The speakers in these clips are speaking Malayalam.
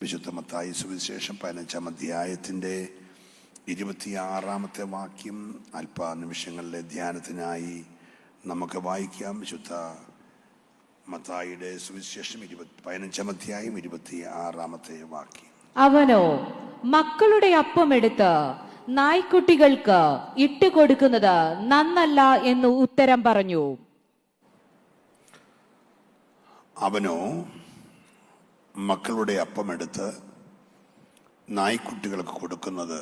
വിശുദ്ധ മത്തായി സുവിശേഷം 15-ാം അധ്യായത്തിൻ്റെ 26-ാമത്തെ വാക്യം അല്പനിമിഷങ്ങളിലെ ധ്യാനത്തിനായി നമുക്ക് വായിക്കാം. വിശുദ്ധ മത്തായിയുടെ സുവിശേഷം 15-ാം അധ്യായം 26-ാമത്തെ വാക്യം. അവനോ മക്കളുടെ അപ്പമെടുത്ത് നായ്ക്കുട്ടികൾക്ക് ഇട്ടുകൊടുക്കുന്നത് നന്നല്ല എന്ന് ഉത്തരം പറഞ്ഞു. അവനോ മക്കളുടെ അപ്പമെടുത്ത് നായ്ക്കുട്ടികൾക്ക് കൊടുക്കുന്നത്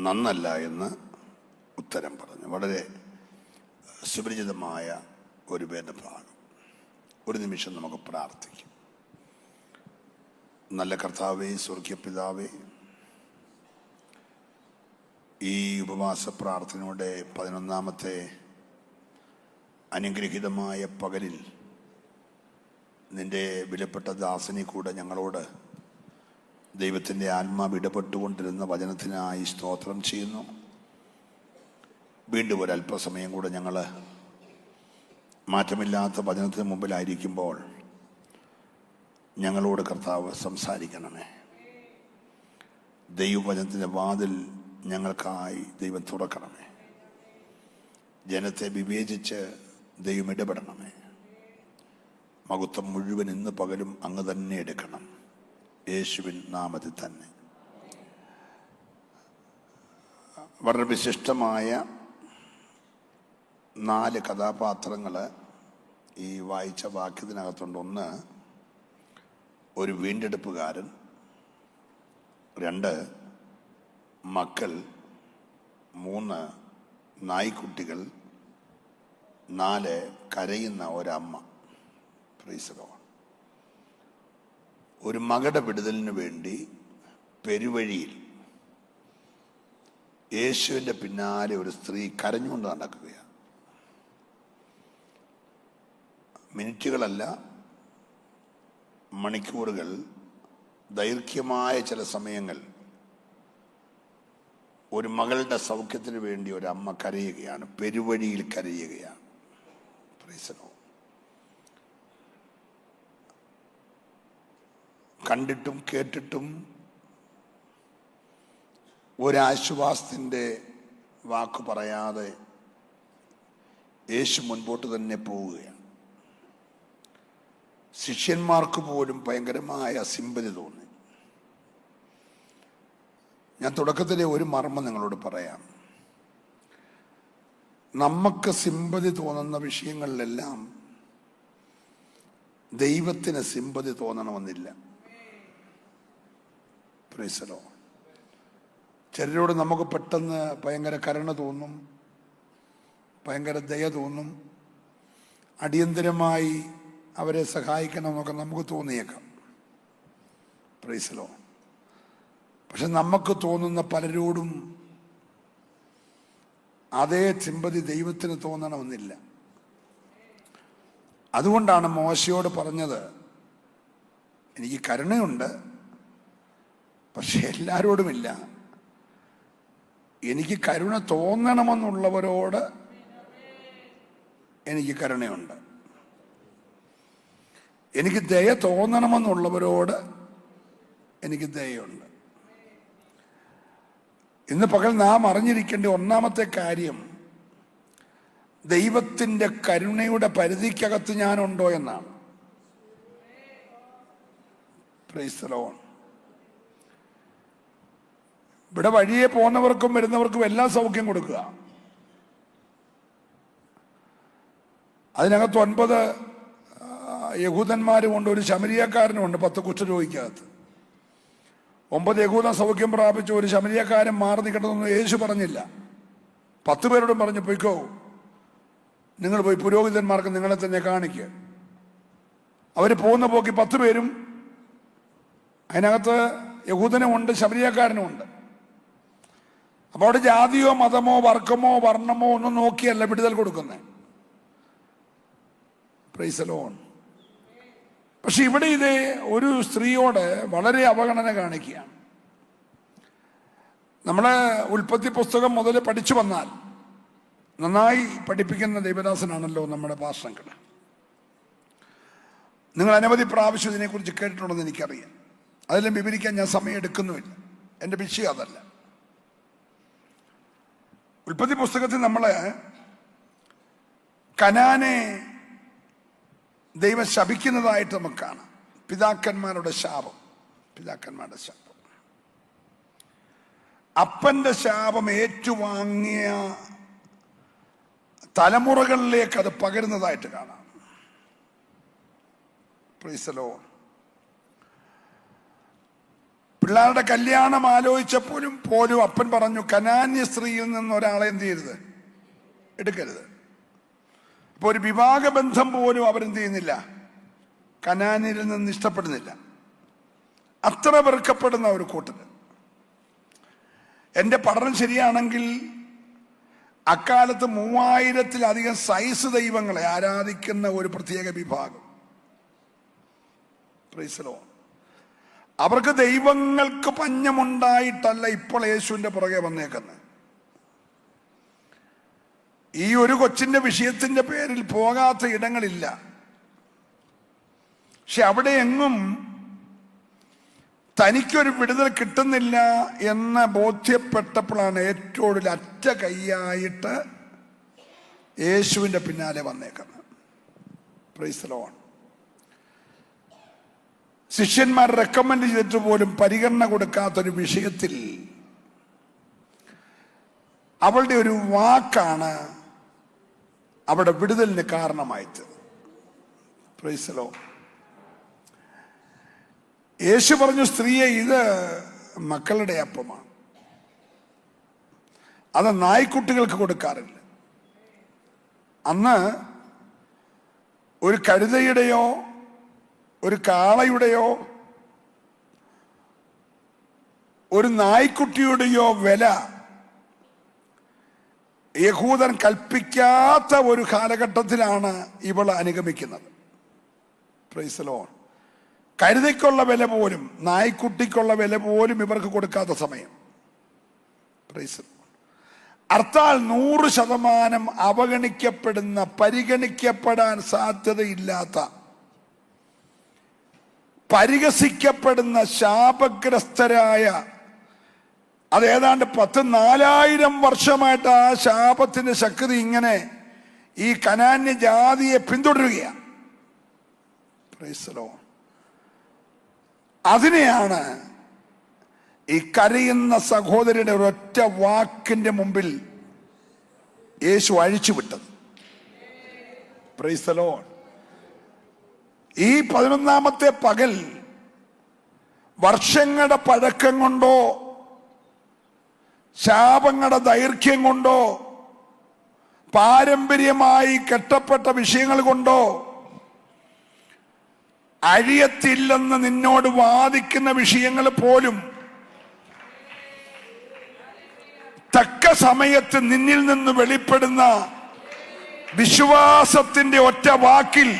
നന്നല്ല എന്ന് ഉത്തരം പറഞ്ഞു. വളരെ സുപരിചിതമായ ഒരു വേദഭാഗം. ഒരു നിമിഷം നമുക്ക് പ്രാർത്ഥിക്കാം. നല്ല കർത്താവേ, സ്വർഗീയ പിതാവേ, ഈ ഉപവാസ പ്രാർത്ഥനയുടെ 11-ാമത്തെ അനുഗ്രഹീതമായ പകലിൽ നിന്റെ വിലപ്പെട്ട ദാസനെ കൂടെ ഞങ്ങളോട് ദൈവത്തിൻ്റെ ആത്മാവ് ഇടപെട്ടുകൊണ്ടിരുന്ന വചനത്തിനായി സ്തോത്രം ചെയ്യുന്നു. വീണ്ടും ഒരല്പസമയം കൂടെ ഞങ്ങൾ മാറ്റമില്ലാത്ത വചനത്തിന് മുമ്പിലായിരിക്കുമ്പോൾ ഞങ്ങളോട് കർത്താവ് സംസാരിക്കണമേ. ദൈവവചനത്തിൻ്റെ വാതിൽ ഞങ്ങൾക്കായി ദൈവം തുറക്കണമേ. ജനത്തെ വിവേചിച്ച് ദൈവം ഇടപെടണമേ. മഹത്വം മുഴുവൻ ഇന്ന് പകലും അങ്ങ് തന്നെ എടുക്കണം, യേശുവിൻ നാമത്തിൽ തന്നെ. വളരെ വിശിഷ്ടമായ 4 കഥാപാത്രങ്ങൾ ഈ വായിച്ച വാക്യത്തിനകത്തുണ്ട്. 1 ഒരു വീണ്ടെടുപ്പുകാരൻ, 2 മക്കൾ, 3 നായ്ക്കുട്ടികൾ, 4 കരയുന്ന ഒരമ്മ. ഒരു മകളുടെ വിടുതലിന് വേണ്ടി പെരുവഴിയിൽ യേശുവിൻ്റെ പിന്നാലെ ഒരു സ്ത്രീ കരഞ്ഞുകൊണ്ട് നടക്കുകയാണ്. മിനിറ്റുകളല്ല, മണിക്കൂറുകൾ, ദൈർഘ്യമായ ചില സമയങ്ങൾ ഒരു മകളുടെ സൗഖ്യത്തിന് വേണ്ടി ഒരു അമ്മ കരയുകയാണ്, പെരുവഴിയിൽ കരയുകയാണ്. കണ്ടിട്ടും കേട്ടിട്ടും ഒരാശ്വാസത്തിൻ്റെ വാക്ക് പറയാതെ യേശു മുൻപോട്ട് തന്നെ പോവുകയാണ്. ശിഷ്യന്മാർക്ക് പോലും ഭയങ്കരമായ സിമ്പതി തോന്നി. ഞാൻ തുടക്കത്തിലെ ഒരു മർമ്മം നിങ്ങളോട് പറയാം. നമുക്ക് സിമ്പതി തോന്നുന്ന വിഷയങ്ങളിലെല്ലാം ദൈവത്തിന് സിമ്പതി തോന്നണമെന്നില്ല. ചിലരോട് നമുക്ക് പെട്ടെന്ന് ഭയങ്കര കരുണ തോന്നും, ഭയങ്കര ദയ തോന്നും, അടിയന്തരമായി അവരെ സഹായിക്കണമെന്നൊക്കെ നമുക്ക് തോന്നിയേക്കാം. പ്രൈസലോ. പക്ഷെ നമുക്ക് തോന്നുന്ന പലരോടും അതേ സിമ്പതി ദൈവത്തിന് തോന്നണമെന്നില്ല. അതുകൊണ്ടാണ് മോശയോട് പറഞ്ഞത്, എനിക്ക് കരുണയുണ്ട്, പക്ഷെ എല്ലാവരോടുമില്ല. എനിക്ക് കരുണ തോന്നണമെന്നുള്ളവരോട് എനിക്ക് കരുണയുണ്ട്. എനിക്ക് ദയ തോന്നണമെന്നുള്ളവരോട് എനിക്ക് ദയയുണ്ട്. ഇന്ന് പകൽ നാം അറിഞ്ഞിരിക്കേണ്ട 1-ാമത്തെ കാര്യം, ദൈവത്തിൻ്റെ കരുണയുടെ പരിധിക്കകത്ത് ഞാനുണ്ടോ എന്നാണ്. Price the Lord. ഇവിടെ വഴിയെ പോകുന്നവർക്കും വരുന്നവർക്കും എല്ലാം സൗഖ്യം കൊടുക്കുക. അതിനകത്ത് 9 യഹൂദന്മാരുമുണ്ട്, ഒരു ശമരിയക്കാരനുമുണ്ട് 10 കുഷ്ഠരോഗിക്കകത്ത്. 9 യഹൂദൻ സൗഖ്യം പ്രാപിച്ച ഒരു ശമരിയക്കാരൻ മാറി നിൽക്കണമെന്ന് യേശു പറഞ്ഞില്ല. 10 പേരോടും പറഞ്ഞു, പോയിക്കോ, നിങ്ങൾ പോയി പുരോഹിതന്മാർക്ക് നിങ്ങളെ തന്നെ കാണിക്കുക. അവർ പോകുന്ന പോക്കി 10 പേരും, അതിനകത്ത് യഹൂദനുമുണ്ട് ശമരിയക്കാരനുമുണ്ട്. അപ്പോൾ അവിടെ ജാതിയോ മതമോ വർഗമോ വർണ്ണമോ ഒന്നും നോക്കിയല്ല വിടുതൽ കൊടുക്കുന്നത്. Price the Lord. പക്ഷെ ഇവിടെ ഇത് ഒരു സ്ത്രീയോട് വളരെ അവഗണന കാണിക്കുകയാണ്. നമ്മളെ ഉൽപ്പത്തി പുസ്തകം മുതൽ പഠിച്ചു വന്നാൽ നന്നായി പഠിപ്പിക്കുന്ന ദൈവദാസനാണല്ലോ നമ്മുടെ പാസ്റ്റർ. നിങ്ങൾ അനവധി പ്രാവശ്യം ഇതിനെക്കുറിച്ച് കേട്ടിട്ടുണ്ടെന്ന് എനിക്കറിയാം. അതെല്ലാം വിവരിക്കാൻ ഞാൻ സമയം എടുക്കുന്നുമില്ല. എൻ്റെ വിഷയം അതല്ല. ഉൽപ്പത്തി പുസ്തകത്തിൽ നമ്മൾ കനാനെ ദൈവം ശപിക്കുന്നതായിട്ട് നമുക്ക് കാണാം. പിതാക്കന്മാരുടെ ശാപം. അപ്പന്റെ ശാപം ഏറ്റുവാങ്ങിയ തലമുറകളിലേക്ക് അത് പകരുന്നതായിട്ട് കാണാം. Price the Lord. പിള്ളേരുടെ കല്യാണം ആലോചിച്ചപ്പോഴും അപ്പൻ പറഞ്ഞു, കനാന്യ സ്ത്രീയിൽ നിന്ന് ഒരാളെ എന്ത് ചെയ്യരുത്, എടുക്കരുത്. ഇപ്പൊ ഒരു വിവാഹബന്ധം പോലും അവരെന്ത് ചെയ്യുന്നില്ല, കനാന്യരിൽ നിന്ന് ഇഷ്ടപ്പെടുന്നില്ല. അത്ര വെറുക്കപ്പെടുന്ന ഒരു കൂട്ടര്. എൻ്റെ പഠനം ശരിയാണെങ്കിൽ അക്കാലത്ത് 3000-ലധികം സൈസ് ദൈവങ്ങളെ ആരാധിക്കുന്ന ഒരു പ്രത്യേക വിഭാഗം. Price the Lord. അവർക്ക് ദൈവങ്ങൾക്ക് പഞ്ഞമുണ്ടായിട്ടല്ല ഇപ്പോൾ യേശുവിന്റെ പുറകെ വന്നേക്കുന്നത്. ഈ ഒരു കൊച്ചിന്റെ വിഷയത്തിന്റെ പേരിൽ പോകാത്ത ഇടങ്ങളില്ല. പക്ഷെ അവിടെ എങ്ങും തനിക്കൊരു വിടുതൽ കിട്ടുന്നില്ല എന്ന് ബോധ്യപ്പെട്ടപ്പോഴാണ് ഏറ്റവും അറ്റ കൈയായിട്ട് യേശുവിന്റെ പിന്നാലെ വന്നേക്കുന്നത്. Price the Lord. ശിഷ്യന്മാർ റെക്കമെൻഡ് ചെയ്തിട്ട് പോലും പരിഗണന കൊടുക്കാത്തൊരു വിഷയത്തിൽ അവളുടെ ഒരു വാക്കാണ് അവിടെ വിടുതലിന് കാരണമായത്. Price the Lord. യേശു പറഞ്ഞു, സ്ത്രീയെ, ഇത് മക്കളുടെ അപ്പമാണ്, അത് നായ്ക്കുട്ടികൾക്ക് കൊടുക്കാറില്ല. അന്ന് ഒരു കഴുതയുടെയോ ഒരു കാളയുടെയോ ഒരു നായ്ക്കുട്ടിയുടെയോ വില യഹൂദൻ കൽപ്പിക്കാത്ത ഒരു കാലഘട്ടത്തിലാണ് ഇവൾ അനുഗമിക്കുന്നത്. Praise the lord. കഴുതയ്ക്കുള്ള വില പോലും നായ്ക്കുട്ടിക്കുള്ള വില പോലും ഇവർക്ക് കൊടുക്കാത്ത സമയം. Praise the lord. അർത്ഥാൽ 100% അവഗണിക്കപ്പെടുന്ന, പരിഗണിക്കപ്പെടാൻ സാധ്യതയില്ലാത്ത, പരിഹസിക്കപ്പെടുന്ന, ശാപഗ്രസ്തരായ, അത് ഏതാണ്ട് 4000 വർഷമായിട്ട് ആ ശാപത്തിന്റെ ശക്തി ഇങ്ങനെ ഈ കനാന്യ ജാതിയെ പിന്തുടരുകയാണ്. Price the Lord. അതിനെയാണ് ഈ കരയുന്ന സഹോദരിയുടെ ഒരൊറ്റ വാക്കിന്റെ മുമ്പിൽ യേശു അഴിച്ചുവിട്ടത്. Praise the lord. ഈ 11ാമത്തെ പകൽ വർഷങ്ങളുടെ പഴക്കം കൊണ്ടോ ശാപങ്ങളുടെ ദൈർഘ്യം കൊണ്ടോ പാരമ്പര്യമായി കെട്ടപ്പെട്ട വിഷയങ്ങൾ കൊണ്ടോ അഴിയത്തില്ലെന്ന് നിന്നോട് വാദിക്കുന്ന വിഷയങ്ങൾ പോലും തക്ക സമയത്ത് നിന്നിൽ നിന്ന് വെളിപ്പെടുന്ന വിശ്വാസത്തിന്റെ ഒറ്റ വാക്കിൽ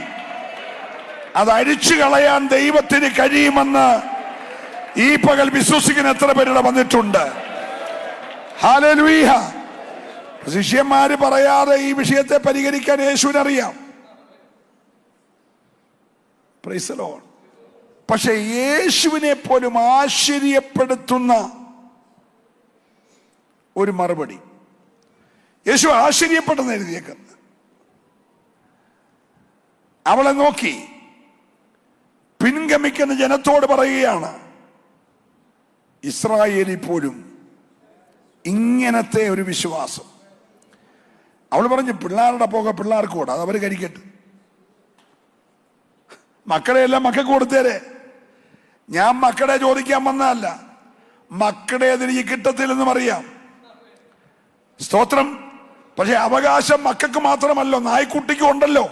അത് അഴിച്ചു കളയാൻ ദൈവത്തിന് കഴിയുമെന്ന് ഈ പകൽ വിശ്വസിക്കുന്ന എത്ര പേരുടെ വന്നിട്ടുണ്ട്? ഹല്ലേലൂയ. ശിഷ്യന്മാര് പറയാതെ ഈ വിഷയത്തെ പരിഹരിക്കാൻ യേശുവിനറിയാം. Price the Lord. പക്ഷെ യേശുവിനെ പോലും ആശ്ചര്യപ്പെടുത്തുന്ന ഒരു മറുപടി. യേശു ആശ്ചര്യപ്പെട്ടെന്ന് എഴുതിയേക്കുന്നത്. അവളെ നോക്കി പിൻഗമിക്കുന്ന ജനത്തോട് പറയുകയാണ്, ഇസ്രായേലിൽ പോലും ഇങ്ങനത്തെ ഒരു വിശ്വാസം. അവൾ പറഞ്ഞു, പിള്ളേരുടെ പോക പിള്ളേർക്ക് കൂടെ, അത് അവർ കഴിക്കട്ടെ. മക്കളെ എല്ലാം മക്കൾക്ക് കൊടുത്തേരെ. ഞാൻ മക്കളെ ചോദിക്കാൻ വന്നതല്ല. മക്കളെ എനിക്ക് കിട്ടത്തില്ലെന്നും അറിയാം. സ്തോത്രം. പക്ഷെ അവകാശം മക്കൾക്ക് മാത്രമല്ലോ, നായ്ക്കുട്ടിക്കും ഉണ്ടല്ലോ.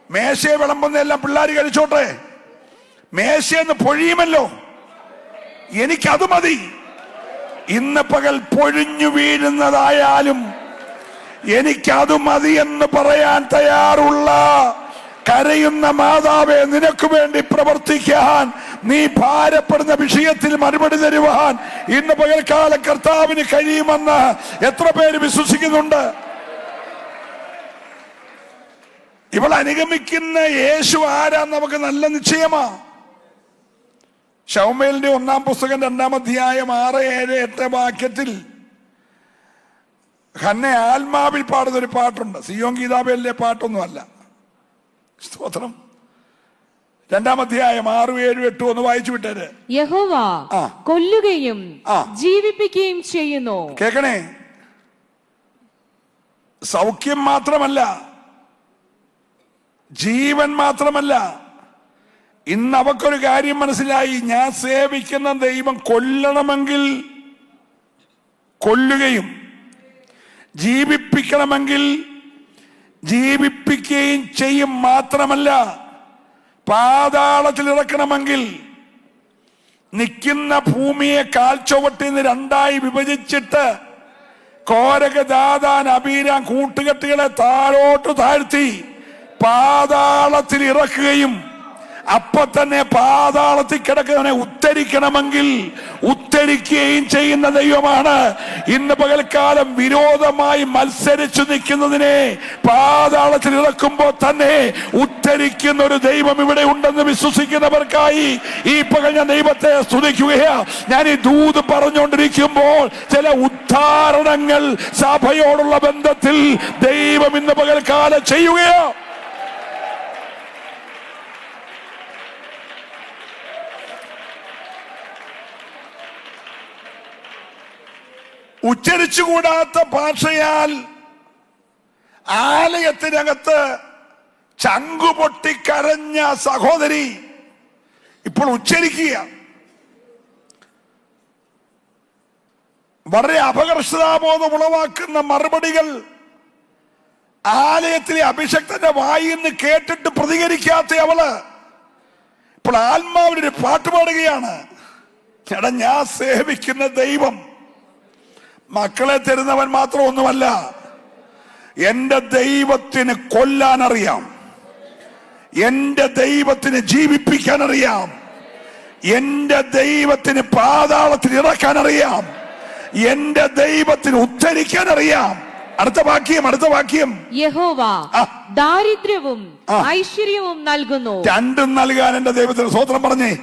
മേശയെ വിളമ്പുന്നതെല്ലാം പിള്ളേർ കഴിച്ചോട്ടെ. മേശയെന്ന് പൊഴിയുമല്ലോ, എനിക്കത് മതി. ഇന്ന് പകൽ പൊഴിഞ്ഞു വീഴുന്നതായാലും എനിക്കത് മതി എന്ന് പറയാൻ തയ്യാറുള്ള കരയുന്ന മാതാവേ, നിനക്ക് വേണ്ടി പ്രവർത്തിക്കാൻ, നീ ഭാരപ്പെടുന്ന വിഷയത്തിൽ മറുപടി തരുവാൻ ഇന്ന് പകൽക്കാല കർത്താവിന് കഴിയുമെന്ന് എത്ര പേര് വിശ്വസിക്കുന്നുണ്ട്? ഇവൾ അനുഗമിക്കുന്ന യേശു ആരാന്ന് നമുക്ക് നല്ല നിശ്ചയമാ. ശമൂവേലിന്റെ 1-ാം പുസ്തകം 2-ാം അധ്യായം 6, 7, 8 വാക്യത്തിൽ ഹന്ന ആത്മാവിൽ പാടുന്ന ഒരു പാട്ടുണ്ട്. സിയോൻ ഗീതാബേലിലെ പാട്ടൊന്നും അല്ല. സ്തോത്രം. 2-ാം അധ്യായം 6, 7, 8 ഒന്ന് വായിച്ചു വിട്ടേര്. യഹോവ കൊല്ലുകയും ജീവിപ്പിക്കുകയും ചെയ്യുന്നു. കേക്കണേ, സൗഖ്യം മാത്രമല്ല, ജീവൻ മാത്രമല്ല. ഇന്ന് അവക്കൊരു കാര്യം മനസ്സിലായി. ഞാൻ സേവിക്കുന്ന ദൈവം കൊല്ലണമെങ്കിൽ കൊല്ലുകയും ജീവിപ്പിക്കണമെങ്കിൽ ജീവിപ്പിക്കുകയും ചെയ്യും. മാത്രമല്ല, പാതാളത്തിൽ ഇറക്കണമെങ്കിൽ നിൽക്കുന്ന ഭൂമിയെ കാൽച്ചുവട്ടിന്ന് 2ആയി വിഭജിച്ചിട്ട് കോരക, ദാതാൻ, അബീരാം കൂട്ടുകെട്ടുകളെ താഴോട്ട് താഴ്ത്തി പാതാളത്തിൽ ഇറക്കുകയും അപ്പൊ തന്നെ പാതാളത്തിൽ കിടക്കുന്നവനെ ഉദ്ധരിക്കണമെങ്കിൽ ഉദ്ധരിക്കുകയും ചെയ്യുന്ന ദൈവമാണ്. ഇന്ന് പകൽക്കാലം വിരോധമായി മത്സരിച്ചു നിൽക്കുന്നതിനെ പാതാളത്തിൽ ഇറക്കുമ്പോൾ തന്നെ ഉദ്ധരിക്കുന്ന ഒരു ദൈവം ഇവിടെ ഉണ്ടെന്ന് വിശ്വസിക്കുന്നവർക്കായി ഈ പകൽ ഞാൻ ദൈവത്തെ സ്തുതിക്കുകയാ. ഞാൻ ഈ ദൂത് പറഞ്ഞുകൊണ്ടിരിക്കുമ്പോൾ ചില ഉദ്ധാരണങ്ങൾ സഭയോടുള്ള ബന്ധത്തിൽ ദൈവം ഇന്ന് പകൽക്കാലം ചെയ്യുകയോ. ഉച്ചരിച്ചുകൂടാത്ത ഭാഷയാൽ ആലയത്തിനകത്ത് ചങ്കുപൊട്ടിക്കരഞ്ഞ സഹോദരി ഇപ്പോൾ ഉച്ചരിക്കുക. വളരെ അപകർഷതാബോധം ഉളവാക്കുന്ന മറുപടികൾ ആലയത്തിലെ അഭിഷക്തന്റെ വായിൽ നിന്ന് കേട്ടിട്ട് പ്രതികരിക്കാത്ത അവള് ഇപ്പോൾ ആത്മാവിനൊരു പാട്ട് പാടുകയാണ്. എടാ, ഞാൻ സേവിക്കുന്ന ദൈവം മക്കളെ തരുന്നവൻ മാത്രം ഒന്നുമല്ല. എന്റെ ദൈവത്തിന് കൊല്ലാൻ അറിയാം, എന്റെ ദൈവത്തിന് ജീവിപ്പിക്കാൻ അറിയാം, എന്റെ ദൈവത്തിന് പാതാളത്തിൽ ഇറക്കാൻ അറിയാം, എന്റെ ദൈവത്തിന് ഉദ്ധരിക്കാൻ അറിയാം. അടുത്ത വാക്യം. യഹോവ ദാരിദ്ര്യവും ഐശ്വര്യവും നൽകുന്നു. രണ്ടും നൽകാൻ എന്റെ ദൈവത്തിന് സ്തോത്രം പറഞ്ഞേ.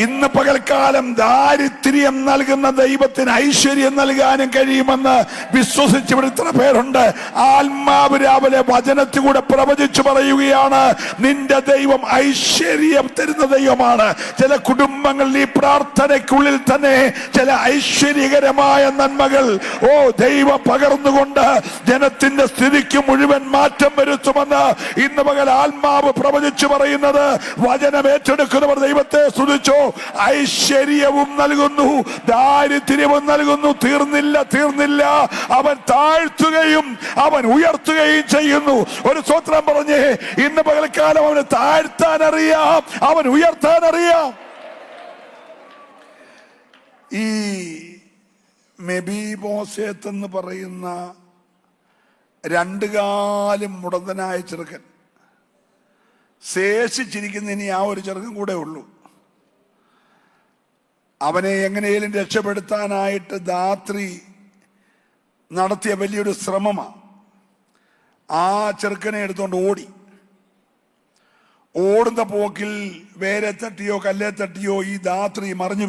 ഇന്ന് പകൽക്കാലം ദാരിദ്ര്യം നൽകുന്ന ദൈവത്തിന് ഐശ്വര്യം നൽകാനും കഴിയുമെന്ന് വിശ്വസിച്ച് ഇവിടെ ഇത്ര പേരുണ്ട്. ആത്മാവ് രാവിലെ വചനത്തിലൂടെ പ്രവചിച്ചു പറയുകയാണ്, നിന്റെ ദൈവം ഐശ്വര്യം തരുന്ന ദൈവമാണ്. ചില കുടുംബങ്ങളിൽ ഈ പ്രാർത്ഥനയ്ക്കുള്ളിൽ തന്നെ ചില ഐശ്വര്യകരമായ നന്മകൾ ദൈവം പകർന്നുകൊണ്ട് ജനത്തിന്റെ സ്ഥിതിക്ക് മുഴുവൻ മാറ്റം വരുത്തുമെന്ന് ഇന്ന് പകൽ ആത്മാവ് പ്രവചിച്ചു പറയുന്നത്. വചനം ഏറ്റെടുക്കുന്നവർ ദൈവത്തെ സ്തുതിച്ചോ. ഐശ്വര്യവും നൽകുന്നു, ദാരിദ്ര്യവും നൽകുന്നു. തീർന്നില്ല. അവൻ താഴ്ത്തുകയും അവൻ ഉയർത്തുകയും ചെയ്യുന്നു. ഒരു സ്തോത്രം പറഞ്ഞേ. ഇന്ന് പകൽക്കാലം അവന് താഴ്ത്താൻ അറിയാം, അവൻ ഉയർത്താൻ അറിയാം. ഈ മെബീബോസേത്ത് എന്ന് പറയുന്ന 2 കാലും മുടന്തനായ ചെറുക്കൻ, ശേഷിച്ചിരിക്കുന്ന ഇനി ആ ഒരു ചെറുക്കൻ കൂടെ ഉള്ളൂ. അവനെ എങ്ങനെയും രക്ഷപ്പെടുത്താനായിട്ട് ധാത്രി നടത്തിയ വലിയൊരു ശ്രമമാണ്. ആ ചെറുക്കനെ എടുത്തുകൊണ്ട് ഓടുന്ന പോക്കിൽ വേരെ തട്ടിയോ കല്ലേ തട്ടിയോ ഈ ധാത്രി മറിഞ്ഞു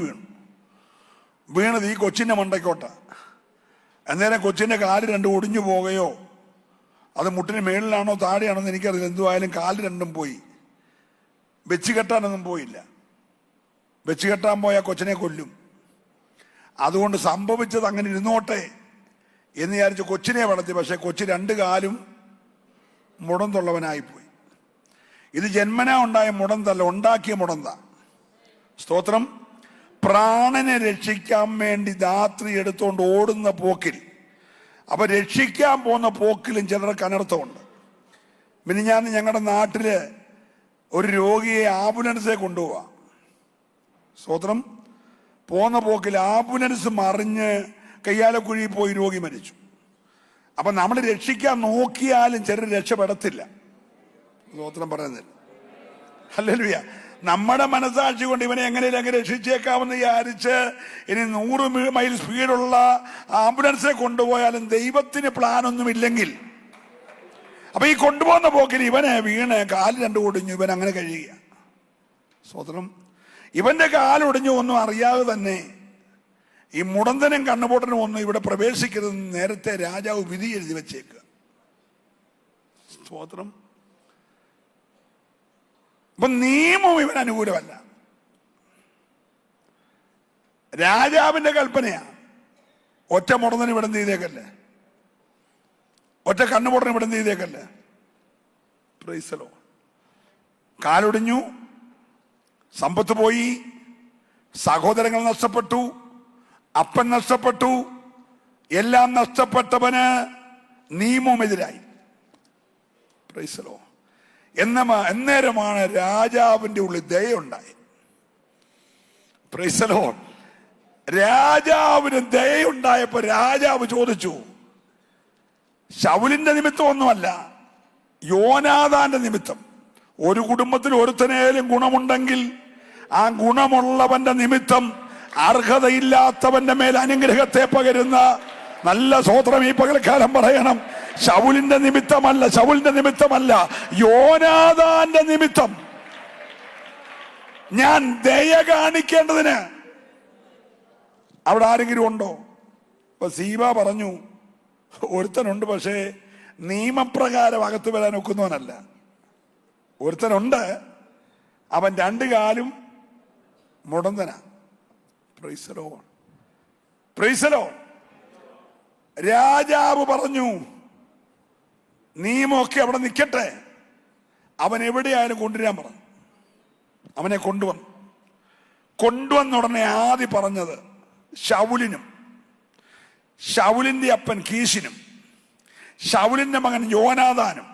വീണത് ഈ കൊച്ചിന്റെ മണ്ടയ്ക്കോട്ട. അന്നേരം കൊച്ചിന്റെ കാല് 2 ഒടിഞ്ഞു പോകുകയോ അത് മുട്ടിന് മേളിലാണോ താഴെയാണോ എന്ന് എനിക്കറിയില്ല. എന്തുവായാലും കാല് 2ഉം പോയി. വെച്ച് കെട്ടാനൊന്നും പോയില്ല. വെച്ച് കെട്ടാൻ പോയാൽ കൊച്ചിനെ കൊല്ലും. അതുകൊണ്ട് സംഭവിച്ചത് അങ്ങനെ ഇരുന്നോട്ടെ എന്ന് വിചാരിച്ച് കൊച്ചിനെ വളർത്തി. പക്ഷെ കൊച്ചി 2 കാലും മുടന്തുള്ളവനായിപ്പോയി. ഇത് ജന്മനാ ഉണ്ടായ മുടന്തല്ല, ഉണ്ടാക്കിയ മുടന്ത. സ്തോത്രം. പ്രാണനെ രക്ഷിക്കാൻ വേണ്ടി ധാത്രി എടുത്തുകൊണ്ട് ഓടുന്ന പോക്കിൽ, അപ്പൊ രക്ഷിക്കാൻ പോകുന്ന പോക്കിലും ചിലർക്ക് അനർത്ഥമുണ്ട്. പിന്നെ ഞാൻ ഞങ്ങളുടെ നാട്ടില് ഒരു രോഗിയെ ആംബുലൻസെ കൊണ്ടുപോവാം. സ്തോത്രം. പോന്ന പോക്കിൽ ആംബുലൻസ് മറിഞ്ഞ് കയ്യാലക്കുഴി പോയി രോഗി മരിച്ചു. അപ്പൊ നമ്മൾ രക്ഷിക്കാൻ നോക്കിയാലും ചിലർ രക്ഷപ്പെടത്തില്ല. സ്തോത്രം പറയുന്നില്ല. ഹല്ലേലൂയ. നമ്മുടെ മനസാക്ഷി കൊണ്ട് ഇവനെ എങ്ങനെയെങ്കിലും രക്ഷിച്ചേക്കാമെന്ന് വിചാരിച്ച് ഇനി 100 മൈൽ സ്പീഡുള്ള ആംബുലൻസെ കൊണ്ടുപോയാലും ദൈവത്തിന് പ്ലാനൊന്നുമില്ലെങ്കിൽ, അപ്പൊ ഈ കൊണ്ടുപോകുന്ന പോക്കിൽ ഇവനെ വീണ് കാല് 2 ഒടിഞ്ഞു. ഇവൻ അങ്ങനെ കഴിയുക. സ്തോത്രം. ഇവന്റെ കാലൊടിഞ്ഞു ഒന്നും അറിയാതെ തന്നെ ഈ മുടന്തനും കണ്ണുപൊട്ടനും ഒന്നും ഇവിടെ പ്രവേശിക്കരുതെന്ന് നേരത്തെ രാജാവ് വിധി എഴുതി വെച്ചേക്കുക. സ്തോത്രം. അപ്പൊ നിയമം ഇവൻ അനുകൂലമല്ല. രാജാവിന്റെ കൽപ്പനയാ. ഒറ്റ മുടന്തന് ഇവിടെ എന്ത് ചെയ്തേക്കല്ലേ, ഒറ്റ കണ്ണുപൊട്ടന് ഇവിടെ എന്ത് ചെയ്തേക്കല്ലേ. Praise the lord. കാലൊടിഞ്ഞു, സമ്പത്ത് പോയി, സഹോദരങ്ങൾ നഷ്ടപ്പെട്ടു, അപ്പൻ നഷ്ടപ്പെട്ടു, എല്ലാം നഷ്ടപ്പെട്ടവന് നിയമമെതിരായി. Praise the lord. എന്നേരമാണ് രാജാവിന്റെ ഉള്ളിൽ ദയുണ്ടായി. Price the Lord. രാജാവിന് ദയുണ്ടായപ്പോ രാജാവ് ചോദിച്ചു, ശൗലിന്റെ നിമിത്തം ഒന്നുമല്ല, യോനാഥാന്റെ നിമിത്തം. ഒരു കുടുംബത്തിൽ ഒരുത്തനേലും ഗുണമുണ്ടെങ്കിൽ ആ ഗുണമുള്ളവന്റെ നിമിത്തം അർഹതയില്ലാത്തവന്റെ മേൽ അനുഗ്രഹത്തെ പകരുന്ന നല്ല സ്തോത്രം ഈ പകൽക്കാലം പറയണം. ശൗലിന്റെ നിമിത്തമല്ല, യോനാഥാന്റെ നിമിത്തം ഞാൻ ദയ കാണിക്കേണ്ടതിന്. അവിടെ ആരെങ്കിലും ഉണ്ടോ? ഇപ്പൊ സീബ പറഞ്ഞു, ഒരുത്തനുണ്ട്, പക്ഷേ നിയമപ്രകാരം അകത്ത് വരാൻ ഒക്കുന്നവനല്ല. ഒരുത്തനുണ്ട്, അവൻ രണ്ടു കാലും മുടന്തനാ. Praise the lord. Praise the lord. രാജാവ് പറഞ്ഞു, നിയമമൊക്കെ അവിടെ നിൽക്കട്ടെ, അവൻ എവിടെയായാലും കൊണ്ടുവരാൻ പറഞ്ഞു. അവനെ കൊണ്ടുവന്ന ഉടനെ ആദ്യം പറഞ്ഞത് ശൗലിനും, ശൗലിന്റെ അപ്പൻ കീശിനും, ശൗലിന്റെ മകൻ യോനാഥാനും,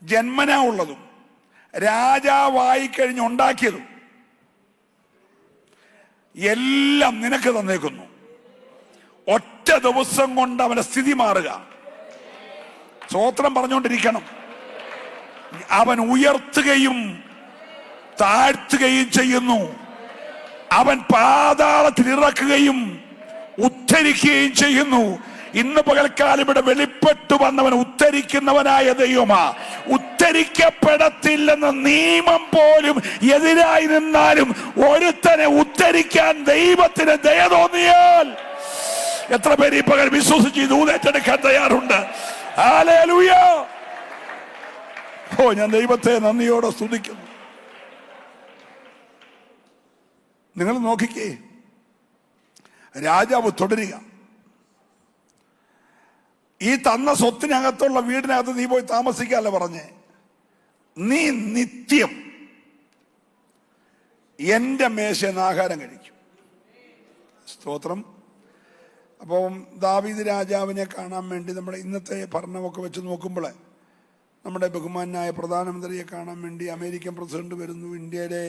ജന്മനാ ഉള്ളതും രാജാവായി കഴിഞ്ഞുണ്ടാക്കിയതും എല്ലാം നിനക്ക് തന്നേക്കുന്നു. ഒറ്റ ദിവസം കൊണ്ട് അവന്റെ സ്ഥിതി മാറുക. സ്തോത്രം പറഞ്ഞുകൊണ്ടിരിക്കണം. അവൻ ഉയർത്തുകയും താഴ്ത്തുകയും ചെയ്യുന്നു. അവൻ പാതാളത്തിൽ ഇറക്കുകയും ഉദ്ധരിക്കുകയും ചെയ്യുന്നു. ഇന്ന് പകൽക്കാലം ഇവിടെ വെളിപ്പെട്ടു വന്നവൻ ഉദ്ധരിക്കുന്നവനായ ദൈവമാ. ഉദ്ധരിക്കപ്പെടത്തില്ലെന്ന നിയമം പോലും എതിരായി നിന്നാലും ഒരുത്തനെ ഉദ്ധരിക്കാൻ ദൈവത്തിന് ദയ തോന്നിയാൽ എത്ര പേര് ഈ പകൽ വിശ്വസിച്ച് ദൂതേറ്റെടുക്കാൻ തയ്യാറുണ്ട്? ഹല്ലേലൂയ. ഓ, ഞാൻ ദൈവത്തെ നന്ദിയോടെ സ്തുതിക്കുന്നു. നിങ്ങൾ നോക്കിക്കേ, രാജാവ് തുടരുക. ഈ തന്ന സ്വത്തിനകത്തുള്ള വീടിനകത്ത് നീ പോയി താമസിക്കാല്ല പറഞ്ഞേ, നീ നിത്യം എന്റെ മേശന്ന് ആഹാരം കഴിക്കും. സ്തോത്രം. അപ്പം ദാവീദ് രാജാവിനെ കാണാൻ വേണ്ടി നമ്മുടെ ഇന്നത്തെ ഭരണമൊക്കെ വെച്ച് നോക്കുമ്പോൾ നമ്മുടെ ബഹുമാനായ പ്രധാനമന്ത്രിയെ കാണാൻ വേണ്ടി അമേരിക്കൻ പ്രസിഡന്റ് വരുന്നു. ഇന്ത്യയിലെ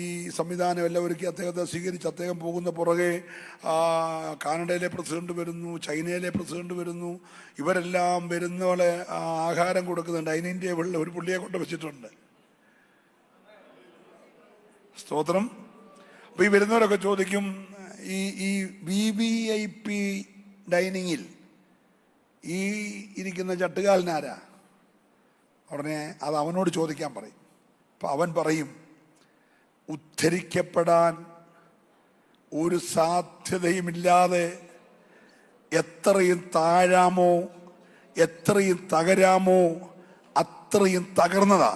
ഈ സംവിധാനം എല്ലാം ഒരുക്കി അദ്ദേഹത്തെ സ്വീകരിച്ച് അദ്ദേഹം പോകുന്ന പുറകെ കാനഡയിലെ പ്രസിഡന്റ് വരുന്നു, ചൈനയിലെ പ്രസിഡന്റ് വരുന്നു. ഇവരെല്ലാം വരുന്നവളെ ആഹാരം കൊടുക്കുന്നുണ്ട്. അതിനിൻ്റെ ഒരു പുള്ളിയെ കൊണ്ട് വെച്ചിട്ടുണ്ട്. സ്തോത്രം. അപ്പൊ ഈ വരുന്നവരൊക്കെ ചോദിക്കും, ഈ VIP ഡൈനിങ്ങിൽ ഈ ഇരിക്കുന്ന ചട്ടുകാലനാരാ? ഉടനെ അത് അവനോട് ചോദിക്കാൻ പറയും. അപ്പൊ അവൻ പറയും, ഉദ്ധരിക്കപ്പെടാൻ ഒരു സാധ്യതയുമില്ലാതെ എത്രയും താഴാമോ, എത്രയും തകരാമോ അത്രയും തകർന്നതാ.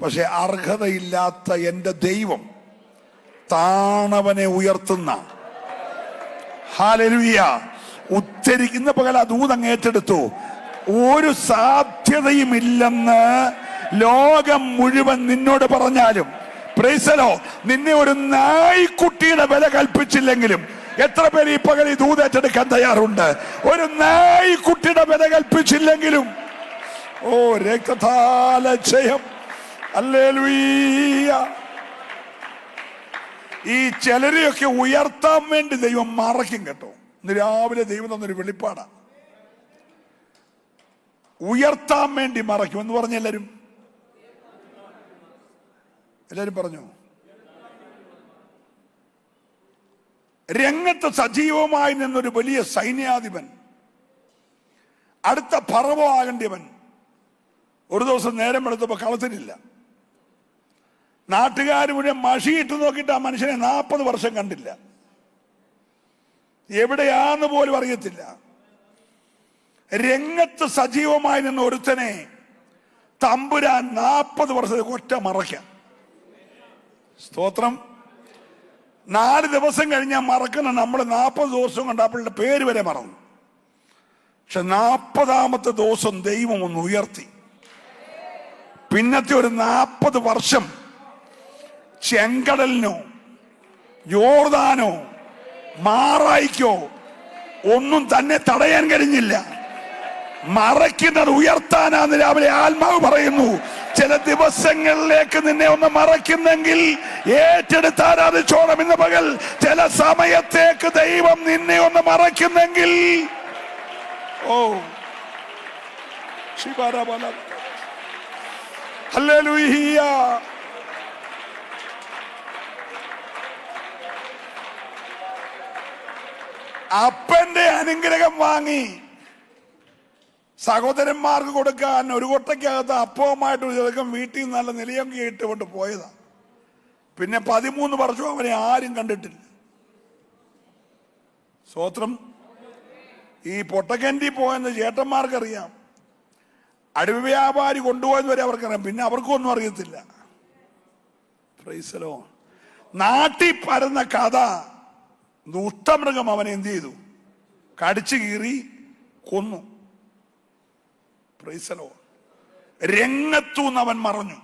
പക്ഷെ അർഹതയില്ലാത്ത എൻ്റെ ദൈവം താണവനെ ഉയർത്തുന്ന. ഹല്ലേലൂയ. ഉദ്ധരിക്കുന്ന പകൽ ആ ദൂതങ്ങ് ഏറ്റെടുത്തു. ഒരു സാധ്യതയുമില്ലെന്ന് ലോകം മുഴുവൻ നിന്നോട് പറഞ്ഞാലും, പ്രൈസ് ദി ലോർഡ്, നിന്നെ ഒരു നായ്ക്കുട്ടിയുടെ വില കൽപ്പിച്ചില്ലെങ്കിലും, എത്ര പേര് ഈ പകൽ ഈ ദൂതേറ്റെടുക്കാൻ തയ്യാറുണ്ട്? ഒരു നായ്ക്കുട്ടിയുടെ വില കൽപ്പിച്ചില്ലെങ്കിലും, ഓ രക്തത്താല ജയം. ഹല്ലേലൂയ. ഈ ചിലരെയൊക്കെ ഉയർത്താൻ വേണ്ടി ദൈവം മറയ്ക്കും കേട്ടോ. ഇന്ന് രാവിലെ ദൈവം തന്നൊരു വെളിപ്പാടാ. ഉയർത്താൻ വേണ്ടി മറയ്ക്കും എന്ന് പറഞ്ഞ എല്ലാരും പറഞ്ഞു. രംഗത്ത് സജീവമായി നിന്നൊരു വലിയ സൈന്യാധിപൻ, അടുത്ത ഫറവോ ആകേണ്ടിയവൻ, ഒരു ദിവസം നേരം എടുത്തപ്പോ കളത്തിനില്ല. നാട്ടുകാർ മുഴുവൻ മഷിയിട്ട് നോക്കിയിട്ട് ആ മനുഷ്യനെ 40 വർഷം കണ്ടില്ല, എവിടെയാന്ന് പോലും അറിയത്തില്ല. രംഗത്ത് സജീവമായി നിന്ന ഒരുത്തനെ തമ്പുരാൻ 40 വർഷത്തേക്ക് ഒറ്റ മറയ്ക്കാം. സ്തോത്രം. 4 ദിവസം കഴിഞ്ഞാൽ മറക്കുന്ന നമ്മൾ 40 ദിവസം കൊണ്ട് അവളുടെ പേര് വരെ മറന്നു. പക്ഷെ 40ാമത്തെ ദിവസം ദൈവം ഒന്ന് ഉയർത്തി. പിന്നത്തെ ഒരു 40 വർഷം ചെങ്കടലിനോ യോർദാനോ മാറായിക്കോ ഒന്നും തന്നെ തടയാൻ കഴിഞ്ഞില്ല. മറയ്ക്കുന്നത് ഉയർത്താനാന്ന് രാവിലെ ആത്മാവ് പറയുന്നു. ചില ദിവസങ്ങളിലേക്ക് നിന്നെ ഒന്ന് മറയ്ക്കുന്നെങ്കിൽ ഏറ്റെടുത്ത് ആരാധിച്ചോണം ഇന്ന് പകൽ. ചില സമയത്തേക്ക് ദൈവം നിന്നെ ഒന്ന് മറയ്ക്കുന്നെങ്കിൽ ഹല്ലേലൂയ. അപ്പന്റെ അനുഗ്രഹം വാങ്ങി സഹോദരന്മാർക്ക് കൊടുക്കാൻ ഒരു കൊട്ടയ്ക്കകത്ത് അപ്പവുമായിട്ട് ഒരു ചെറുക്കം വീട്ടിൽ നിന്ന് നല്ല നിലയൊക്കെ ഇട്ടുകൊണ്ട് പോയതാ. പിന്നെ 13 വർഷം അവനെ ആരും കണ്ടിട്ടില്ല. സ്തോത്രം. ഈ പൊട്ടക്കണ്ടി പോയെന്ന് ചേട്ടന്മാർക്കറിയാം, അടിവ് വ്യാപാരി കൊണ്ടുപോയെന്ന് വരെ അവർക്കറിയാം. പിന്നെ അവർക്കും ഒന്നും അറിയത്തില്ല. Price the Lord. നാട്ടിൽ പരന്ന കഥ ദുഷ്ടമൃഗം അവനെ എന്ത് ചെയ്തു? കടിച്ചു കീറി കൊന്നു. Price the Lord. രംഗത്തുനിന്ന് അവൻ മറഞ്ഞു.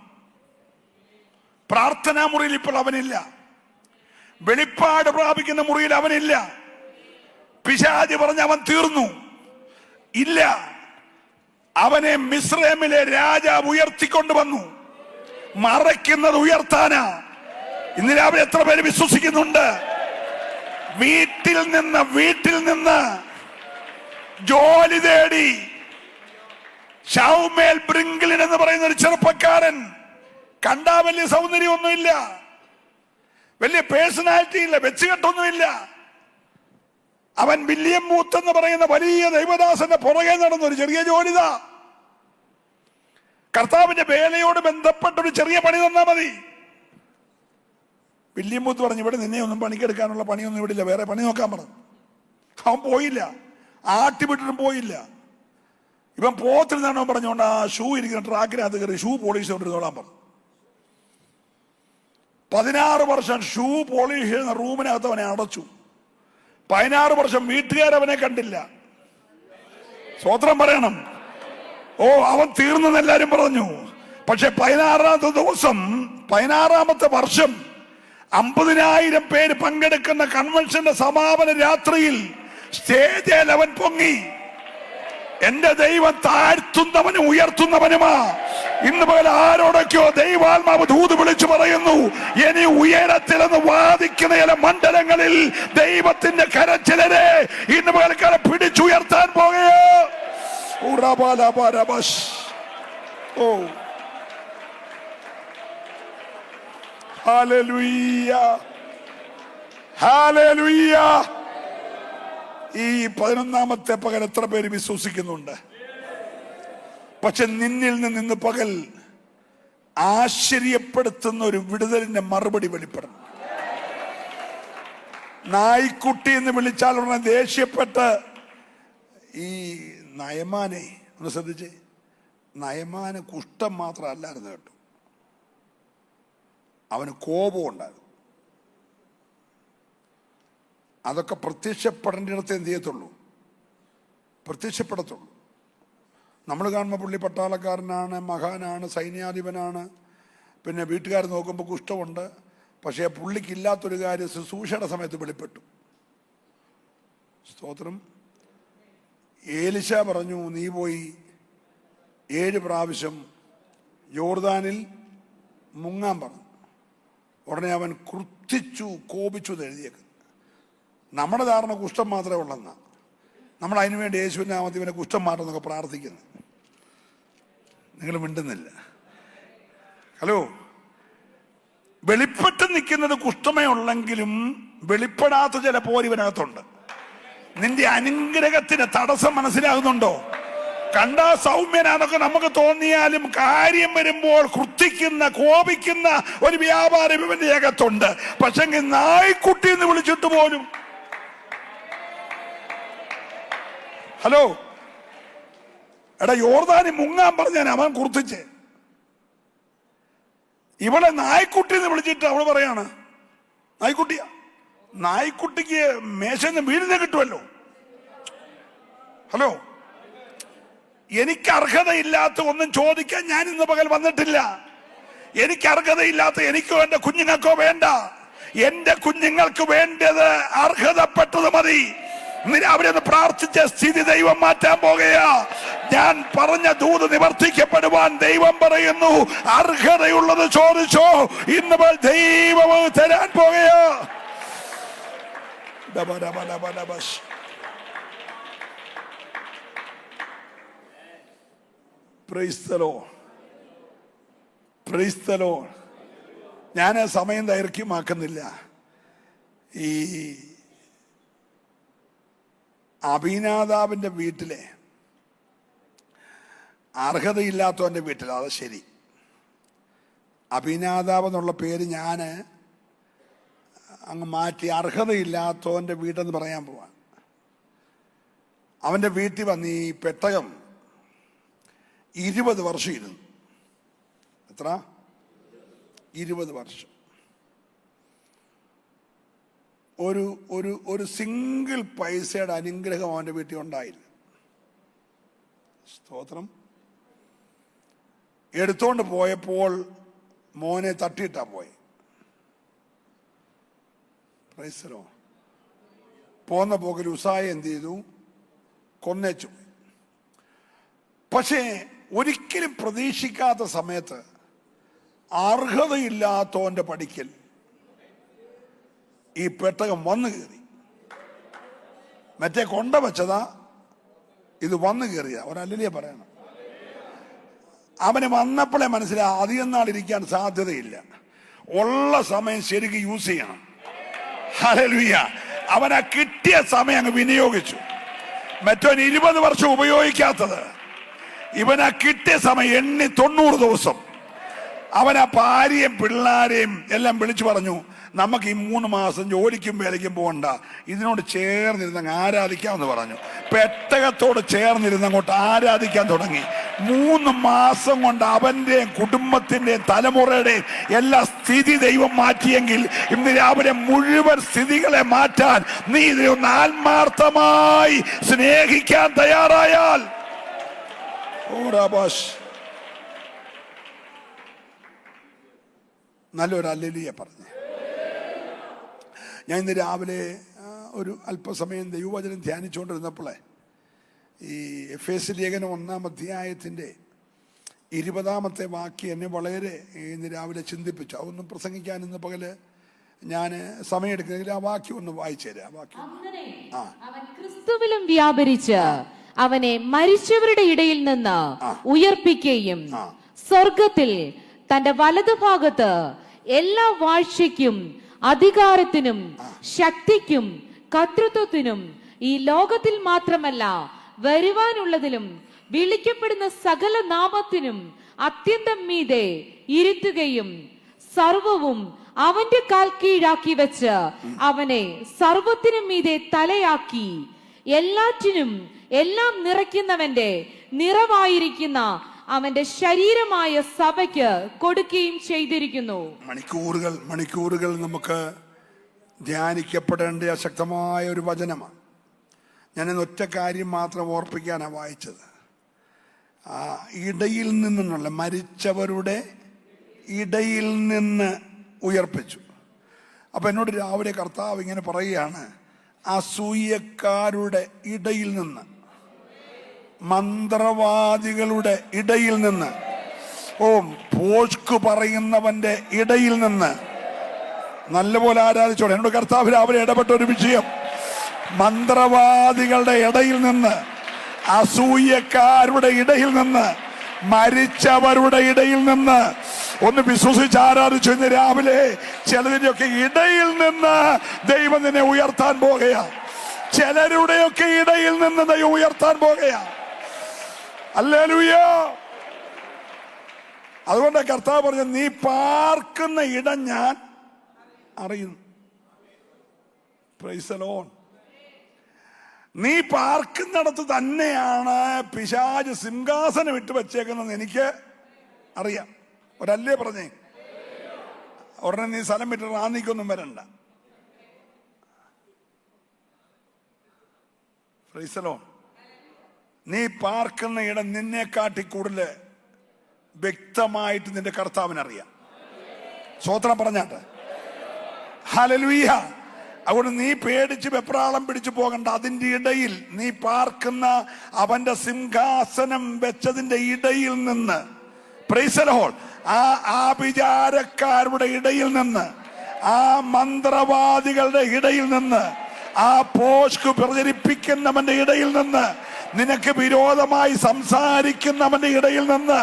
പ്രാർത്ഥനാ മുറിയിൽ ഇപ്പോൾ അവനില്ല. വെളിപ്പാട് പ്രാപിക്കുന്ന മുറിയിൽ അവനില്ല. പിശാച് പറഞ്ഞ് അവൻ തീർന്നു. ഇല്ല, അവനെ മിസ്രൈമിലെ രാജാവ് ഉയർത്തിക്കൊണ്ടുവന്നു. മറയ്ക്കുന്നത് ഉയർത്താനാ. ഇന്ന് രാവിലെ എത്ര പേര് വിശ്വസിക്കുന്നുണ്ട്? വീട്ടിൽ നിന്ന് ജോലി തേടി ഷൗമേൽ ബ്രിങ്കിലിൻ എന്ന് പറയുന്ന ഒരു ചെറുപ്പക്കാരൻ, കണ്ടാ വലിയ സൗന്ദര്യമൊന്നുമില്ല, വലിയ പേഴ്സണാലിറ്റി ഇല്ല, വെച്ചുകെട്ടൊന്നുമില്ല. അവൻ വില്യം മൂത്ത് എന്ന് പറയുന്ന വലിയ ദൈവദാസന്റെ പുറകെ നടന്ന ഒരു ചെറിയ ജോലിതാ. കർത്താവിന്റെ വേലയോട് ബന്ധപ്പെട്ടൊരു ചെറിയ പണി തന്നാ മതി. വില്യം മൂത്ത് പറഞ്ഞു, ഇവിടെ നിന്നെ ഒന്നും പണിക്കെടുക്കാനുള്ള പണിയൊന്നും ഇവിടെ ഇല്ല, വേറെ പണി നോക്കാൻ പറഞ്ഞു. അവൻ പോയില്ല, ആട്ടിവിട്ടിട്ടും പോയില്ല. ഇവൻ പോത്തിൽ നിന്നോ പറഞ്ഞുകൊണ്ട് ആ ഷൂ ഇരിക്കുന്ന ട്രാക്കിനകത്ത് കയറി ഷൂ പോളിഷ് കൊണ്ടിരുന്നോളാൻ പറഞ്ഞു. 16 വർഷം ഷൂ പോളിഷ് ചെയ്യുന്ന റൂമിനകത്ത് അവനെ അടച്ചു. 16 വർഷം വീട്ടുകാരവനെ കണ്ടില്ല. സ്വോത്രം പറയണം. അവൻ തീർന്നെന്ന് എല്ലാരും പറഞ്ഞു. പക്ഷെ 16ാമത്തെ ദിവസം 16ാമത്തെ വർഷം 50,000 പേര് പങ്കെടുക്കുന്ന കൺവെൻഷന്റെ സമാപന രാത്രിയിൽ സ്റ്റേജിൽ അവൻ പൊങ്ങി. എന്റെ ദൈവം താഴ്ത്തുന്നവനും ഉയർത്തുന്നവനുമാ. ഇന്ന് പോലെ ആരോടൊക്കെയോ ദൈവാത്മാവ് ദൂത് വിളിച്ചു പറയുന്നു, ഇനി ഉയരത്തിലെന്ന് വാദിക്കുന്ന ചില മണ്ഡലങ്ങളിൽ ദൈവത്തിന്റെ കരച്ചിലരെ ഇന്ന് പോലെ പിടിച്ചുയർത്താൻ പോകുകയോ. Hallelujah, hallelujah. ഈ 11ാമത്തെ പകൽ എത്ര പേര് വിശ്വസിക്കുന്നുണ്ട്? പക്ഷെ നിന്നിൽ നിന്ന് ഇന്ന് പകൽ ആശ്ചര്യപ്പെടുത്തുന്ന ഒരു വിടുതലിന്റെ മറുപടി വെളിപ്പെടണം. നായ്ക്കുട്ടി എന്ന് വിളിച്ചാൽ ഉടനെ ദേഷ്യപ്പെട്ട് ഈ നയമാനെ ഒന്ന് ശ്രദ്ധിച്ചേ. നയമാന് കുഷ്ഠം മാത്രം അല്ലായിരുന്നു കേട്ടോ, അവന് കോപം ഉണ്ടായിരുന്നു. അതൊക്കെ പ്രത്യക്ഷപ്പെടേണ്ടിടത്ത് എന്ത് ചെയ്യത്തുള്ളൂ? പ്രത്യക്ഷപ്പെടത്തുള്ളൂ. നമ്മൾ കാണുമ്പോൾ പുള്ളി പട്ടാളക്കാരനാണ്, മഹാനാണ്, സൈന്യാധിപനാണ്, പിന്നെ വീട്ടുകാർ നോക്കുമ്പോൾ കുഷ്ഠമുണ്ട്. പക്ഷേ പുള്ളിക്കില്ലാത്തൊരു കാര്യം ശുശ്രൂഷയുടെ സമയത്ത് വെളിപ്പെട്ടു. സ്തോത്രം. ഏലിശ പറഞ്ഞു, നീ പോയി 7 പ്രാവശ്യം യോർദാനിൽ മുങ്ങാൻ പറഞ്ഞു. ഉടനെ അവൻ ക്രുദ്ധിച്ചു, കോപിച്ചു എന്ന് എഴുതിയേക്ക്. നമ്മുടെ ധാരണ കുഷ്ഠം മാത്രമേ ഉള്ളെന്നാ. നമ്മൾ അതിനുവേണ്ടി യേശുവിൻ്റെ നാമത്തിൽ ഇവനെ കുഷ്ഠം മാറ്റുന്നൊക്കെ പ്രാർത്ഥിക്കുന്നു. നിങ്ങൾ മിണ്ടുന്നില്ല. ഹലോ, വെളിപ്പെട്ട് നിൽക്കുന്നത് കുഷ്ഠമേ ഉള്ളെങ്കിലും വെളിപ്പെടാത്ത ചില പോരിവനകത്തുണ്ട്. നിന്റെ അനുഗ്രഹത്തിന് തടസ്സം മനസ്സിലാകുന്നുണ്ടോ? കണ്ടാ സൗമ്യനാന്നൊക്കെ നമുക്ക് തോന്നിയാലും കാര്യം വരുമ്പോൾ കൃത്തിക്കുന്ന കോപിക്കുന്ന ഒരു വ്യാപാരം ഇവന്റെ അകത്തുണ്ട്. പക്ഷെങ്കിൽ നായ്ക്കുട്ടി എന്ന് വിളിച്ചിട്ട് പോലും, ഹലോ എടാ, യോർദാനി മുങ്ങാൻ പറഞ്ഞാൽ അവൻ കുർത്തിച്ച്, ഇവളെ നായ്ക്കുട്ടി എന്ന് വിളിച്ചിട്ട് അവള് പറയാണ് നായ്ക്കുട്ടിയാ. നായ്ക്കുട്ടിക്ക് മേശന്ന് വീടിനെ കിട്ടുമല്ലോ. ഹലോ, എനിക്ക് അർഹതയില്ലാത്ത ഒന്നും ചോദിക്കാൻ ഞാൻ ഇന്ന് പകൽ വന്നിട്ടില്ല. എനിക്ക് അർഹതയില്ലാത്ത എനിക്കോ എന്റെ കുഞ്ഞുങ്ങൾക്കോ വേണ്ട. എന്റെ കുഞ്ഞുങ്ങൾക്ക് വേണ്ടത് അർഹതപ്പെട്ടത് മതി. അവരെ ഒന്ന് പ്രാർത്ഥിച്ച സ്ഥിതി ദൈവം മാറ്റാൻ പോകുകയാ. ഞാൻ പറഞ്ഞ ദൂത് നിവർത്തിക്കപ്പെടുവാൻ ദൈവം പറയുന്നു, അർഹതയുള്ളത് ചോദിച്ചോ, ഇന്ന് ദൈവം തരാൻ പോകുകയാ. Praise the lord, praise the lord. ഞാൻ സമയം ദൈർഘ്യമാക്കുന്നില്ല. ഈ അഭിനാദാവിന്റെ വീട്ടിലെ അർഹതയില്ലാത്തവന്റെ വീട്ടിൽ, അത് ശരി, അഭിനാദാവ് എന്നുള്ള പേര് ഞാൻ അങ്ങ് മാറ്റി അർഹതയില്ലാത്തവന്റെ വീടെന്ന് പറയാൻ പോവാൻ. അവന്റെ വീട്ടിൽ വന്ന് ഈ പെട്ടകം 20 വർഷം ഇരുന്നു. എത്ര? 20 വർഷം. ഒരു സിംഗിൾ പൈസയുടെ അനുഗ്രഹം അവന്റെ വീട്ടിൽ ഉണ്ടായില്ല. സ്തോത്രം. എടുത്തോണ്ട് പോയപ്പോൾ മോനെ തട്ടിയിട്ടാ പോയി. പ്രൈസലോ. പോന്ന പോകൽ ഉസായ എന്ത് ചെയ്തു? കൊന്നേച്ചു. പക്ഷേ ഒരിക്കലും പ്രതീക്ഷിക്കാത്ത സമയത്ത് അർഹതയില്ലാത്തവന്റെ പടിക്കൽ ഈ പെട്ടകം വന്നു കയറി. മറ്റേ കൊണ്ട വെച്ചതാ, ഇത് വന്നു കയറിയ. ഒരല്ലേ പറയണം. അവന് വന്നപ്പോഴേ മനസ്സിലായി അധികം നാളിരിക്കാൻ സാധ്യതയില്ല. ഉള്ള സമയം ശരിക്കും യൂസ് ചെയ്യണം. ഹല്ലേലൂയ. അവനാ കിട്ടിയ സമയം അങ്ങ് വിനിയോഗിച്ചു. മറ്റവൻ 20 വർഷം ഉപയോഗിക്കാത്തത് ഇവനാ കിട്ടിയ സമയം എണ്ണി 90 ദിവസം. അവനാ ഭാര്യയും പിള്ളാരെയും എല്ലാം വിളിച്ചു പറഞ്ഞു, നമുക്ക് ഈ 3 മാസം ജോലിക്കും വേലയ്ക്കും പോകണ്ട, ഇതിനോട് ചേർന്നിരുന്ന് ആരാധിക്കാമെന്ന് പറഞ്ഞു. പെട്ടകത്തോട് ചേർന്നിരുന്ന് അങ്ങോട്ട് ആരാധിക്കാൻ തുടങ്ങി. 3 മാസം കൊണ്ട് അവന്റെയും കുടുംബത്തിന്റെയും തലമുറയുടെയും എല്ലാ സ്ഥിതി ദൈവം മാറ്റിയെങ്കിൽ ഇന്ന് രാവിലെ മുഴുവൻ സ്ഥിതികളെ മാറ്റാൻ നീ ഇതിനൊന്ന് ആത്മാർത്ഥമായി സ്നേഹിക്കാൻ തയ്യാറായാൽ, നല്ലൊരു ഹല്ലേലൂയ പറഞ്ഞു. ഞാൻ ഇന്ന് രാവിലെ ഒരു അല്പസമയം ദൈവവചനം ധ്യാനിച്ചുകൊണ്ടിരുന്നപ്പോഴേ ഈ എഫേസ്യ ലേഖനം 1-ാം അധ്യായത്തിൻ്റെ 20-ാമത്തെ വാക്യം എന്നെ വളരെ ഇന്ന് രാവിലെ ചിന്തിപ്പിച്ചു. അതൊന്നും പ്രസംഗിക്കാൻ ഇന്ന് പകല് ഞാൻ സമയമെടുക്കുന്നെങ്കിൽ ആ വാക്യം ഒന്ന് വായിച്ചു തരാം. വാക്യം അവൻ ക്രിസ്തുവിലും വ്യാപരിച്ച് അവനെ മരിച്ചവരുടെ ഇടയിൽ നിന്ന് ഉയർപ്പിക്കുകയും സ്വർഗത്തിൽ തന്റെ വലതുഭാഗത്ത് എല്ലാ വാഴ്ചയ്ക്കും അധികാരത്തിനും ശക്തിക്കും കർത്തൃത്വത്തിനും ഈ ലോകത്തിൽ മാത്രമല്ല വരുവാനുള്ളതിലും വിളിക്കപ്പെടുന്ന സകല നാമത്തിനും അത്യന്തം മീതെ ഇരുത്തുകയും സർവവും അവന്റെ കാൽ കീഴാക്കി വെച്ച് അവനെ സർവത്തിനും മീതെ തലയാക്കി എല്ലാറ്റിനും എല്ലാം നിറയ്ക്കുന്നവന്റെ നിറവായിരിക്കുന്ന അവന്റെ ശരീരമായ സഭയ്ക്ക് കൊടുക്കുകയും ചെയ്തിരിക്കുന്നു. മണിക്കൂറുകൾ നമുക്ക് ധ്യാനിക്കപ്പെടേണ്ട ശക്തമായ ഒരു വചനമാണ്. ഞാനിന്ന് ഒറ്റ കാര്യം മാത്രം ഓർപ്പിക്കാനാണ് വായിച്ചത്. ഇടയിൽ നിന്നുള്ള, മരിച്ചവരുടെ ഇടയിൽ നിന്ന് ഉയർപ്പിച്ചു. അപ്പൊ എന്നോട് രാവിലെ കർത്താവ് ഇങ്ങനെ പറയുകയാണ്, അസൂയക്കാരുടെ ഇടയിൽ നിന്ന്, മന്ത്രവാദികളുടെ ഇടയിൽ നിന്ന്, പോഷ്കു പറയുന്നവന്റെ ഇടയിൽ നിന്ന്. നല്ലപോലെ ആരാധിച്ചോടെ. എന്നോട് കർത്താവ് രാവിലെ ഇടപെട്ട ഒരു വിഷയം, മന്ത്രവാദികളുടെ ഇടയിൽ നിന്ന്, അസൂയക്കാരുടെ ഇടയിൽ നിന്ന്, മരിച്ചവരുടെ ഇടയിൽ നിന്ന്. ഒന്ന് വിശ്വസിച്ച് ആരാധിച്ചു. ഇന്ന് രാവിലെ ചിലതിന്റെയൊക്കെ ഇടയിൽ നിന്ന് ദൈവം നിന്നെ ഉയർത്താൻ പോകുകയാ. ചിലരുടെയൊക്കെ ഇടയിൽ നിന്ന് ദൈവം ഉയർത്താൻ പോകുകയാ. ഹല്ലേലൂയ. അതുകൊണ്ട് കർത്താവ് പറഞ്ഞു, നീ പാർക്കുന്ന ഇടം ഞാൻ അറിയുന്നു. Price the Lord. നീ പാർക്കുന്നിടത്ത് തന്നെയാണ് പിശാച് സിംഹാസനം ഇട്ട് വെച്ചേക്കുന്നത് എനിക്ക് അറിയാം. ഒരല്ലേ പറഞ്ഞേ, ഉടനെ നീ സ്ഥലം വിട്ട് റാന്നിക്കൊന്നും വരണ്ട. Price the Lord. നീ പാർക്കുന്ന ഇടം നിന്നെ കാട്ടി കൂടുതൽ വ്യക്തമായിട്ട് നിന്റെ കർത്താവിനറിയാം. സ്തോത്രം പറഞ്ഞാട്ടെ. ഹല്ലേലൂയ. അതുകൊണ്ട് നീ പേടിച്ച് വെപ്രാളം പിടിച്ചു പോകണ്ട. അതിന്റെ ഇടയിൽ നീ പാർക്കുന്ന അവന്റെ സിംഹാസനം വെച്ചതിന്റെ ഇടയിൽ നിന്ന്, പ്രൈസ് ദി ലോർഡ്, ആ വിചാരക്കാരുടെ ഇടയിൽ നിന്ന്, ആ മന്ത്രവാദികളുടെ ഇടയിൽ നിന്ന്, ആ പോഷ്കു പ്രചരിപ്പിക്കുന്നവന്റെ ഇടയിൽ നിന്ന്, നിനക്ക് വിരോധമായി സംസാരിക്കുന്നവന്റെ ഇടയിൽ നിന്ന്,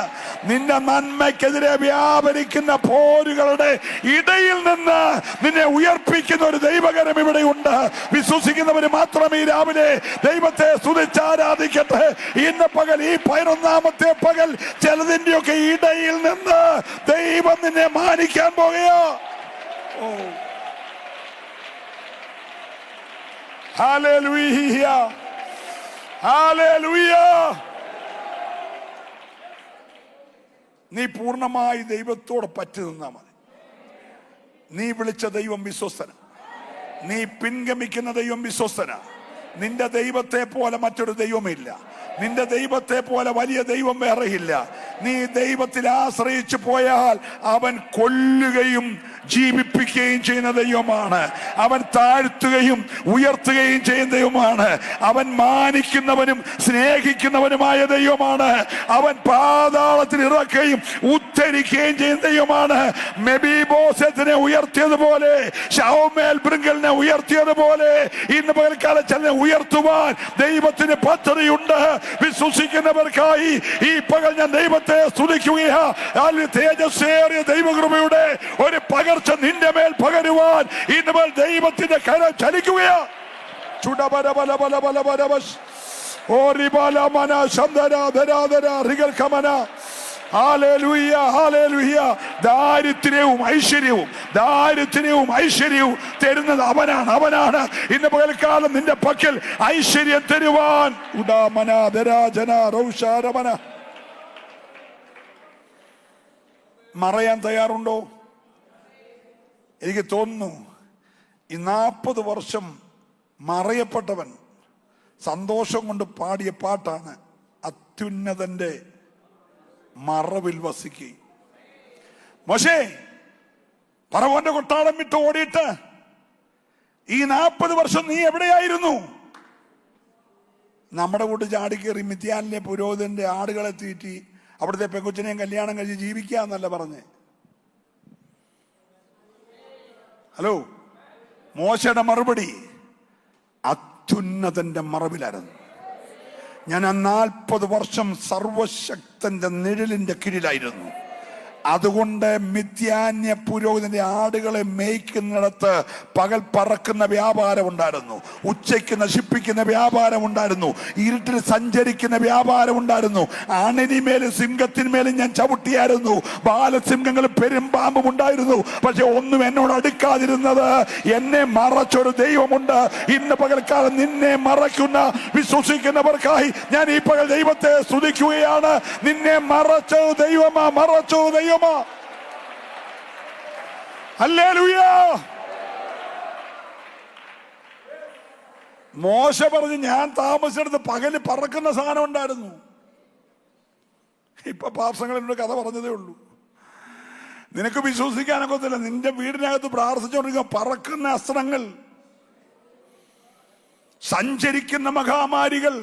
നിന്റെ നന്മയ്ക്കെതിരെ വ്യാപരിക്കുന്ന പോരുകളുടെ ഇടയിൽ നിന്ന് നിന്നെ ഉയർപ്പിക്കുന്ന ഒരു ദൈവകരം ഇവിടെയുണ്ട്. വിശ്വസിക്കുന്നവര് മാത്രമേ ഈ രാവിലെ ദൈവത്തെ സ്തുതിച്ചാരാധിക്കട്ടെ. ഇന്ന് പകൽ, ഈ 11ാമത്തെ പകൽ, ചിലതിന്റെയൊക്കെ ഇടയിൽ നിന്ന് ദൈവം നിന്നെ മാനിക്കാൻ പോകുകയോ. Hallelujah, hallelujah. നീ പൂർണ്ണമായി ദൈവത്തോട് പറ്റി നിന്നാ മതി. നീ വിളിച്ച ദൈവം വിശ്വസ്തന, നീ പിൻഗമിക്കുന്ന ദൈവം വിശ്വസ്തന. നിന്റെ ദൈവത്തെ പോലെ മറ്റൊരു ദൈവമില്ല. നിന്റെ ദൈവത്തെ പോലെ വലിയ ദൈവം വേറെയില്ല. നീ ദൈവത്തിൽ ആശ്രയിച്ചു പോയാൽ അവൻ കൊല്ലുകയും ജീവിപ്പിക്കുകയും ചെയ്യുന്ന ദൈവമാണ്. അവൻ താഴ്ത്തുകയും ഉയർത്തുകയും ചെയ്യുന്ന ദൈവമാണ്. അവൻ മാനിക്കുന്നവനും സ്നേഹിക്കുന്നവനുമായ ദൈവമാണ്. അവൻ പാതാളത്തിൽ ഇറക്കുകയും ഉദ്ധരിക്കുകയും ചെയ്യുന്ന ദൈവമാണ്. മെബീബോസത്തിനെ ഉയർത്തിയതുപോലെ, ശൗമേൽ ബ്രിങ്കലിനെ ഉയർത്തിയതുപോലെ ഇന്ന് പകൽക്കാലം ചിലനെ ഉയർത്തുവാൻ ദൈവത്തിന് പദ്ധതിയുണ്ട്. വിശ്വസിക്കുന്നവർക്കായി ഈ പകൽ ഞാൻ ദൈവത്തെ സ്തുതിക്കുകയാ. തേജസ്സേറിയ ദൈവകൃപയുടെ ഒരു പകർച്ച നിന്റെ മേൽ പകരുവാൻ ഇന്ന് മേൽ ദൈവത്തിന്റെ കരം ചലിക്കുകയാ. Hallelujah, hallelujah. ദാരിദ്ര്യവും ഐശ്വര്യവും തരുന്നത് അവനാണ്. ഇന്ന് പകൽക്കാലം നിന്റെ പക്കൽ ഐശ്വര്യം തരുവാൻ മറയാൻ തയ്യാറുണ്ടോ? എനിക്ക് തോന്നുന്നു ഈ 40 വർഷം മറയപ്പെട്ടവൻ സന്തോഷം കൊണ്ട് പാടിയ പാട്ടാണ് അത്യുന്നതന്റെ മറവിൽ വസിക്കുകയും. മോശേ ഫറവോന്റെ കൊട്ടാരം വിട്ട് ഓടിയിട്ട് ഈ 40 വർഷം നീ എവിടെയായിരുന്നു? നമ്മുടെ കൂട്ട് ചാടിക്കേറി മിദ്യാനിലെ പുരോഹിതന്റെ ആടുകളെ തീറ്റി അവിടുത്തെ പെങ്കൊച്ചിനെയും കല്യാണം കഴിച്ച് ജീവിക്കാന്നല്ല പറഞ്ഞേ. ഹലോ, മോശയുടെ മറുപടി അത്യുന്നതന്റെ മറവിലായിരുന്നു. ഞാൻ 40 വർഷം സർവശക്തന്റെ നിഴലിന്റെ കീഴിലായിരുന്നു. അതുകൊണ്ട് മിദ്യാന്യ പുരോഹിതന്റെ ആടുകളെ മേയ്ക്കുന്നിടത്ത് പകൽ പറക്കുന്ന വ്യാപാരം ഉണ്ടായിരുന്നു, ഉച്ചയ്ക്ക് നശിപ്പിക്കുന്ന വ്യാപാരം ഉണ്ടായിരുന്നു, ഇരുട്ടിൽ സഞ്ചരിക്കുന്ന വ്യാപാരം ഉണ്ടായിരുന്നു. അണനിമേലും സിംഹത്തിന്മേലും ഞാൻ ചവിട്ടിയായിരുന്നു, ബാലസിംഹങ്ങളും പെരുമ്പാമ്പും ഉണ്ടായിരുന്നു. പക്ഷെ ഒന്നും എന്നോട് അടുക്കാതിരുന്നത് എന്നെ മറച്ചൊരു ദൈവമുണ്ട്. ഇന്ന് പകൽക്കാലം നിന്നെ മറയ്ക്കുന്ന വിശ്വസിക്കുന്നവർക്കായി ഞാൻ ഈ പകൽ ദൈവത്തെ സ്തുതിക്കുകയാണ്. നിന്നെ മറച്ചോ ദൈവമാ, മറച്ചോ ദൈവം. ഹല്ലേലൂയ. മോശ പറഞ്ഞു, ഞാൻ താമസിച്ചെടുത്ത് പകല് പറക്കുന്ന സാധനം ഉണ്ടായിരുന്നു. ഇപ്പൊ പാർശ്വങ്ങളോട് കഥ പറഞ്ഞതേ ഉള്ളൂ. നിനക്ക് വിശ്വസിക്കാനൊക്കത്തില്ല. നിന്റെ വീടിനകത്ത് പ്രാർത്ഥിച്ചുകൊണ്ടിരിക്കുക പറക്കുന്ന അസ്ത്രങ്ങൾ, സഞ്ചരിക്കുന്ന മഹാമാരികൾ.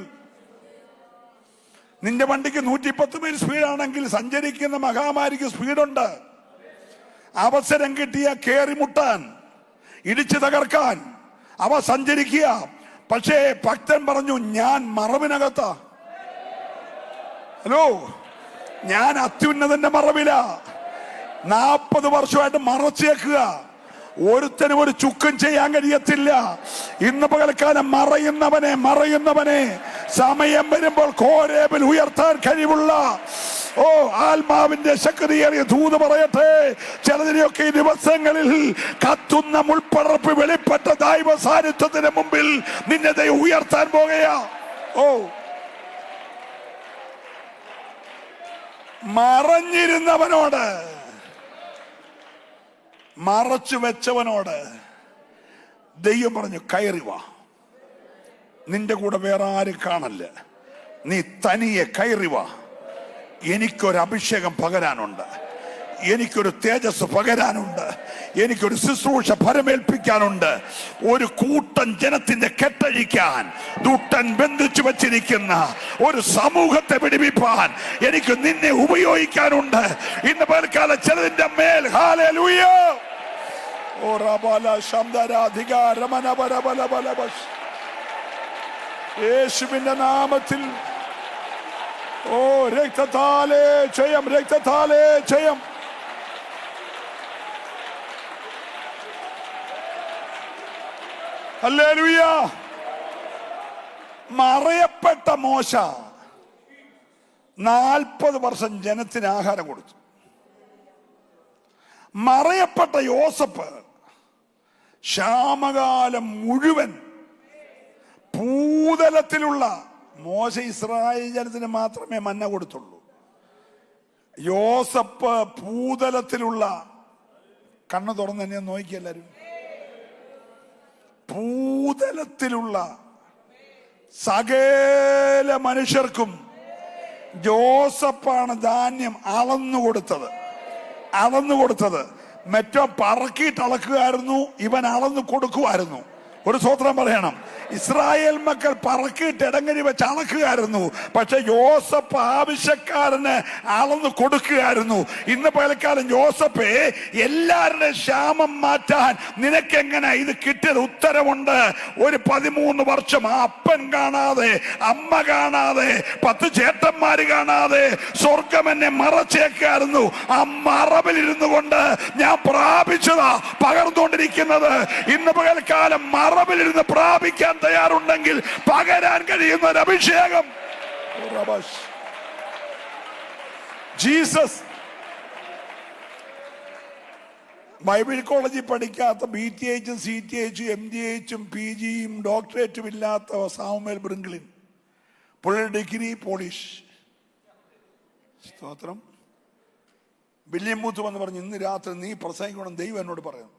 നിന്റെ വണ്ടിക്ക് 110 മൈൽ സ്പീഡാണെങ്കിൽ സഞ്ചരിക്കുന്ന മഹാമാരിക്ക് സ്പീഡുണ്ട്. അവസരം കിട്ടിയ കേറി മുട്ടാൻ, ഇടിച്ചു തകർക്കാൻ അവ സഞ്ചരിക്കുക. പക്ഷേ ഭക്തൻ പറഞ്ഞു, ഞാൻ മറവിനകത്താ. ഹലോ, ഞാൻ അത്യുന്നതന്റെ മറവിലാ. 40 വർഷമായിട്ട് മറച്ചേക്കുക. ഒരുത്തനും ഒരു ചുക്കും ചെയ്യാൻ കഴിയത്തില്ല. ഇന്ന് പകൽക്കാലം മറയുന്നവനെ സമയം വരുമ്പോൾ കോരേബിൽ ഉയർത്താൻ കഴിവുള്ള ആത്മാവിന്റെ ശക്തിയേറിയ ദൂത് പറയട്ടെ, ചിലതിനെയൊക്കെ ഈ ദിവസങ്ങളിൽ കത്തുന്ന മുൾപ്പടർപ്പ് വെളിപ്പെട്ട ദൈവ സാന്നിധ്യത്തിന് മുമ്പിൽ നിന്നെ ദൈവം ഉയർത്താൻ പോകുകയാ. മറഞ്ഞിരുന്നവനോട്, മറച്ചു വെച്ചവനോട് ദൈവം പറഞ്ഞു, കയറി വാ, നിന്റെ കൂടെ വേറെ ആരും കാണല്ല, നീ തനിയെ കയറി വാ. എനിക്കൊരു അഭിഷേകം പകരാനുണ്ട്, എനിക്കൊരു തേജസ് പകരാനുണ്ട്, എനിക്കൊരു ശുശ്രൂഷ ഫലമേൽപ്പിക്കാനുണ്ട്. ഒരു കൂട്ടം ജനത്തിന്റെ കെട്ടഴിക്കാൻ ദുഷ്ടൻ ബന്ധിച്ചു വച്ചിരിക്കുന്ന ഒരു സമൂഹത്തെ പിടിപ്പിപ്പാൻ എനിക്ക് നിന്നെ ഉപയോഗിക്കാനുണ്ട്. ഇന്ന് പൽക്കാലം ചിലതിന്റെ മേൽ ഹല്ലേലൂയ യേശുവിന്റെ നാമത്തിൽ രക്തത്താലേ ജയം, രക്തത്താലേ ജയം. ഹല്ലേലൂയ. മറയപ്പെട്ട മോശ 40 വർഷം ജനത്തിന് ആഹാരം കൊടുത്തു. മറയപ്പെട്ട യോസഫ് ക്ഷാമകാലം മുഴുവൻ ഭൂതലത്തിലുള്ള, മോശ ഇസ്രായേൽ ജനത്തിന് മാത്രമേ മന്ന കൊടുത്തുള്ളൂ. യോസഫ് ഭൂതലത്തിലുള്ള, കണ്ണ് തുറന്ന് തന്നെ നോക്കി എല്ലാരും, ഭൂതലത്തിലുള്ള സകല മനുഷ്യർക്കും യോസഫാണ് ധാന്യം അളന്നു കൊടുത്തത്. മറ്റോ പറക്കിയിട്ട് അളക്കുമായിരുന്നു, ഇവൻ അളന്നു കൊടുക്കുമായിരുന്നു. ഒരു സ്വത്രം പറയണം. ഇസ്രായേൽ മക്കൾ പറക്കിയിട്ട് ഇടങ്ങരി വെച്ച് അളക്കുകയായിരുന്നു, പക്ഷെ യോസഫ് ആവശ്യക്കാരന് അളന്ന് കൊടുക്കുകയായിരുന്നു. ഇന്ന് പലക്കാലം യോസഫേ, എല്ലാവരുടെയും ക്ഷാമം മാറ്റാൻ നിനക്കെങ്ങനെ ഇത് കിട്ടിയത്? ഉത്തരമുണ്ട്. ഒരു 13 വർഷം ആ അപ്പൻ കാണാതെ, അമ്മ കാണാതെ, 10 ചേട്ടന്മാര് കാണാതെ സ്വർഗം എന്നെ മറച്ചേക്കായിരുന്നു. ആ മറവിലിരുന്നു കൊണ്ട് ഞാൻ പ്രാപിച്ചതാ പകർന്നുകൊണ്ടിരിക്കുന്നത്. ഇന്ന് പകൽക്കാലം മറവിലിരുന്ന് പ്രാപിക്കാൻ തയ്യാറുണ്ടെങ്കിൽ പകരാൻ കഴിയുന്ന ഒരു അഭിഷേകം. ജീസസ്. ബൈബിൾ കോളേജിൽ പഠിക്കാത്ത BTH, CTH, MDH, PG, ഡോക്ടറേറ്റും ഇല്ലാത്ത സാമുവേൽ ബ്രിങ്ക്ലിൻ, പുള്ളി ഡിഗ്രി പോളിഷ്. സ്തോത്രം. വില്യം ബൂത്ത് വന്ന് പറഞ്ഞു, ഇന്ന് രാത്രി നീ പ്രസംഗിക്കണം, ദൈവം എന്നോട് പറയുന്നു.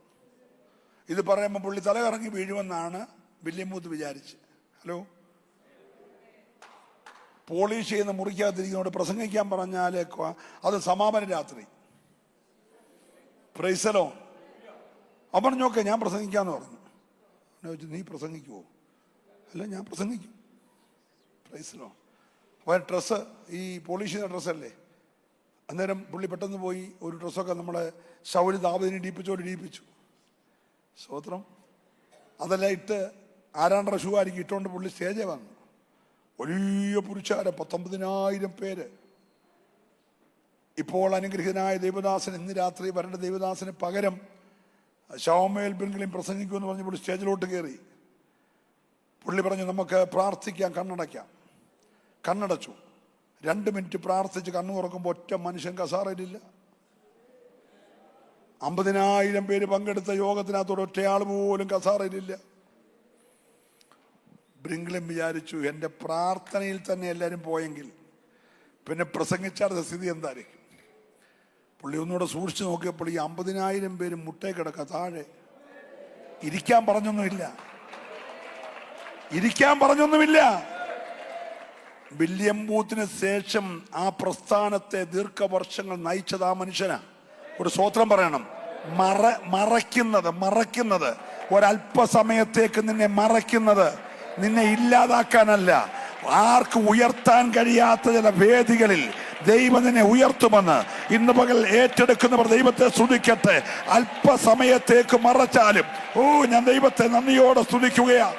ഇത് പറയുമ്പോൾ പുള്ളി തലകറങ്ങി വീഴുമെന്നാണ് വില്യം ബൂത്ത് വിചാരിച്ച്. ഹലോ, പോളിഷ് ചെയ്യുന്ന മുറിക്കകത്തിരിക്കുന്നതോട് പ്രസംഗിക്കാൻ പറഞ്ഞാൽ അത് സമാപന രാത്രി. പ്രൈസലോ. അവൻ പറഞ്ഞു, ഓക്കെ ഞാൻ പ്രസംഗിക്കാന്ന് പറഞ്ഞു. നീ പ്രസംഗിക്കുവോ? അല്ല, ഞാൻ പ്രസംഗിക്കും. പ്രൈസലോ. അപ്പോൾ ഡ്രസ്സ്, ഈ പോളിഷ് ചെയ്യുന്ന ഡ്രസ്സല്ലേ. അന്നേരം പുള്ളി പെട്ടെന്ന് പോയി ഒരു ഡ്രസ്സൊക്കെ നമ്മളെ ശൗരി ദാവദിനെ ഇടിപ്പിച്ചു. സ്തോത്രം. അതെല്ലാം ഇട്ട് 6 ഷൂ ആയിരിക്കും ഇട്ടുകൊണ്ട് പുള്ളി സ്റ്റേജേ വന്നു. വലിയ പുരുഷാരം, 19,000 പേര്. ഇപ്പോൾ അനുഗ്രഹീതനായ ദൈവദാസൻ, ഇന്ന് രാത്രി വരേണ്ട ദൈവദാസന് പകരം ശൗമേൽ ബിൻഗ്ലിൻ പ്രസംഗിക്കുമെന്ന് പറഞ്ഞ് പുള്ളി സ്റ്റേജിലോട്ട് കയറി. പുള്ളി പറഞ്ഞു, നമുക്ക് പ്രാർത്ഥിക്കാം, കണ്ണടയ്ക്കാം. കണ്ണടച്ചു. 2 മിനിറ്റ് പ്രാർത്ഥിച്ച് കണ്ണു തുറക്കുമ്പോൾ ഒറ്റ മനുഷ്യൻ കസാറയിലില്ല. 50,000 പേര് പങ്കെടുത്ത യോഗത്തിനകത്തോടെ ഒറ്റയാൾ പോലും കസാറയിലില്ല. ബ്രിങ്ക്ലിൻ വിചാരിച്ചു, എൻ്റെ പ്രാർത്ഥനയിൽ തന്നെ എല്ലാവരും പോയെങ്കിൽ പിന്നെ പ്രസംഗിച്ചാടുന്ന സ്ഥിതി എന്തായിരിക്കും? പുള്ളി ഒന്നുകൂടെ സൂക്ഷിച്ചു നോക്കിയപ്പോൾ ഈ 50,000 പേര് മുട്ടേ കിടക്ക താഴെ. ഇരിക്കാൻ പറഞ്ഞൊന്നുമില്ല. വില്യം ബൂത്തിന് ശേഷം ആ പ്രസ്ഥാനത്തെ ദീർഘവർഷങ്ങൾ നയിച്ചത് ആ മനുഷ്യനാ. ഒരു സ്വോത്രം പറയണം. മറയ്ക്കുന്നത് ഒരല്പസമയത്തേക്ക് നിന്നെ മറയ്ക്കുന്നത് നിന്നെ ഇല്ലാതാക്കാനല്ല, ആർക്ക് ഉയർത്താൻ കഴിയാത്ത ചില വേദികളിൽ ദൈവം നിന്നെ ഉയർത്തുമെന്ന് ഇന്ന് പകൽ ഏറ്റെടുക്കുന്നവർ ദൈവത്തെ സ്തുതിക്കട്ടെ. അല്പസമയത്തേക്ക് മറച്ചാലും ഞാൻ ദൈവത്തെ നന്ദിയോടെ സ്തുതിക്കുകയാണ്.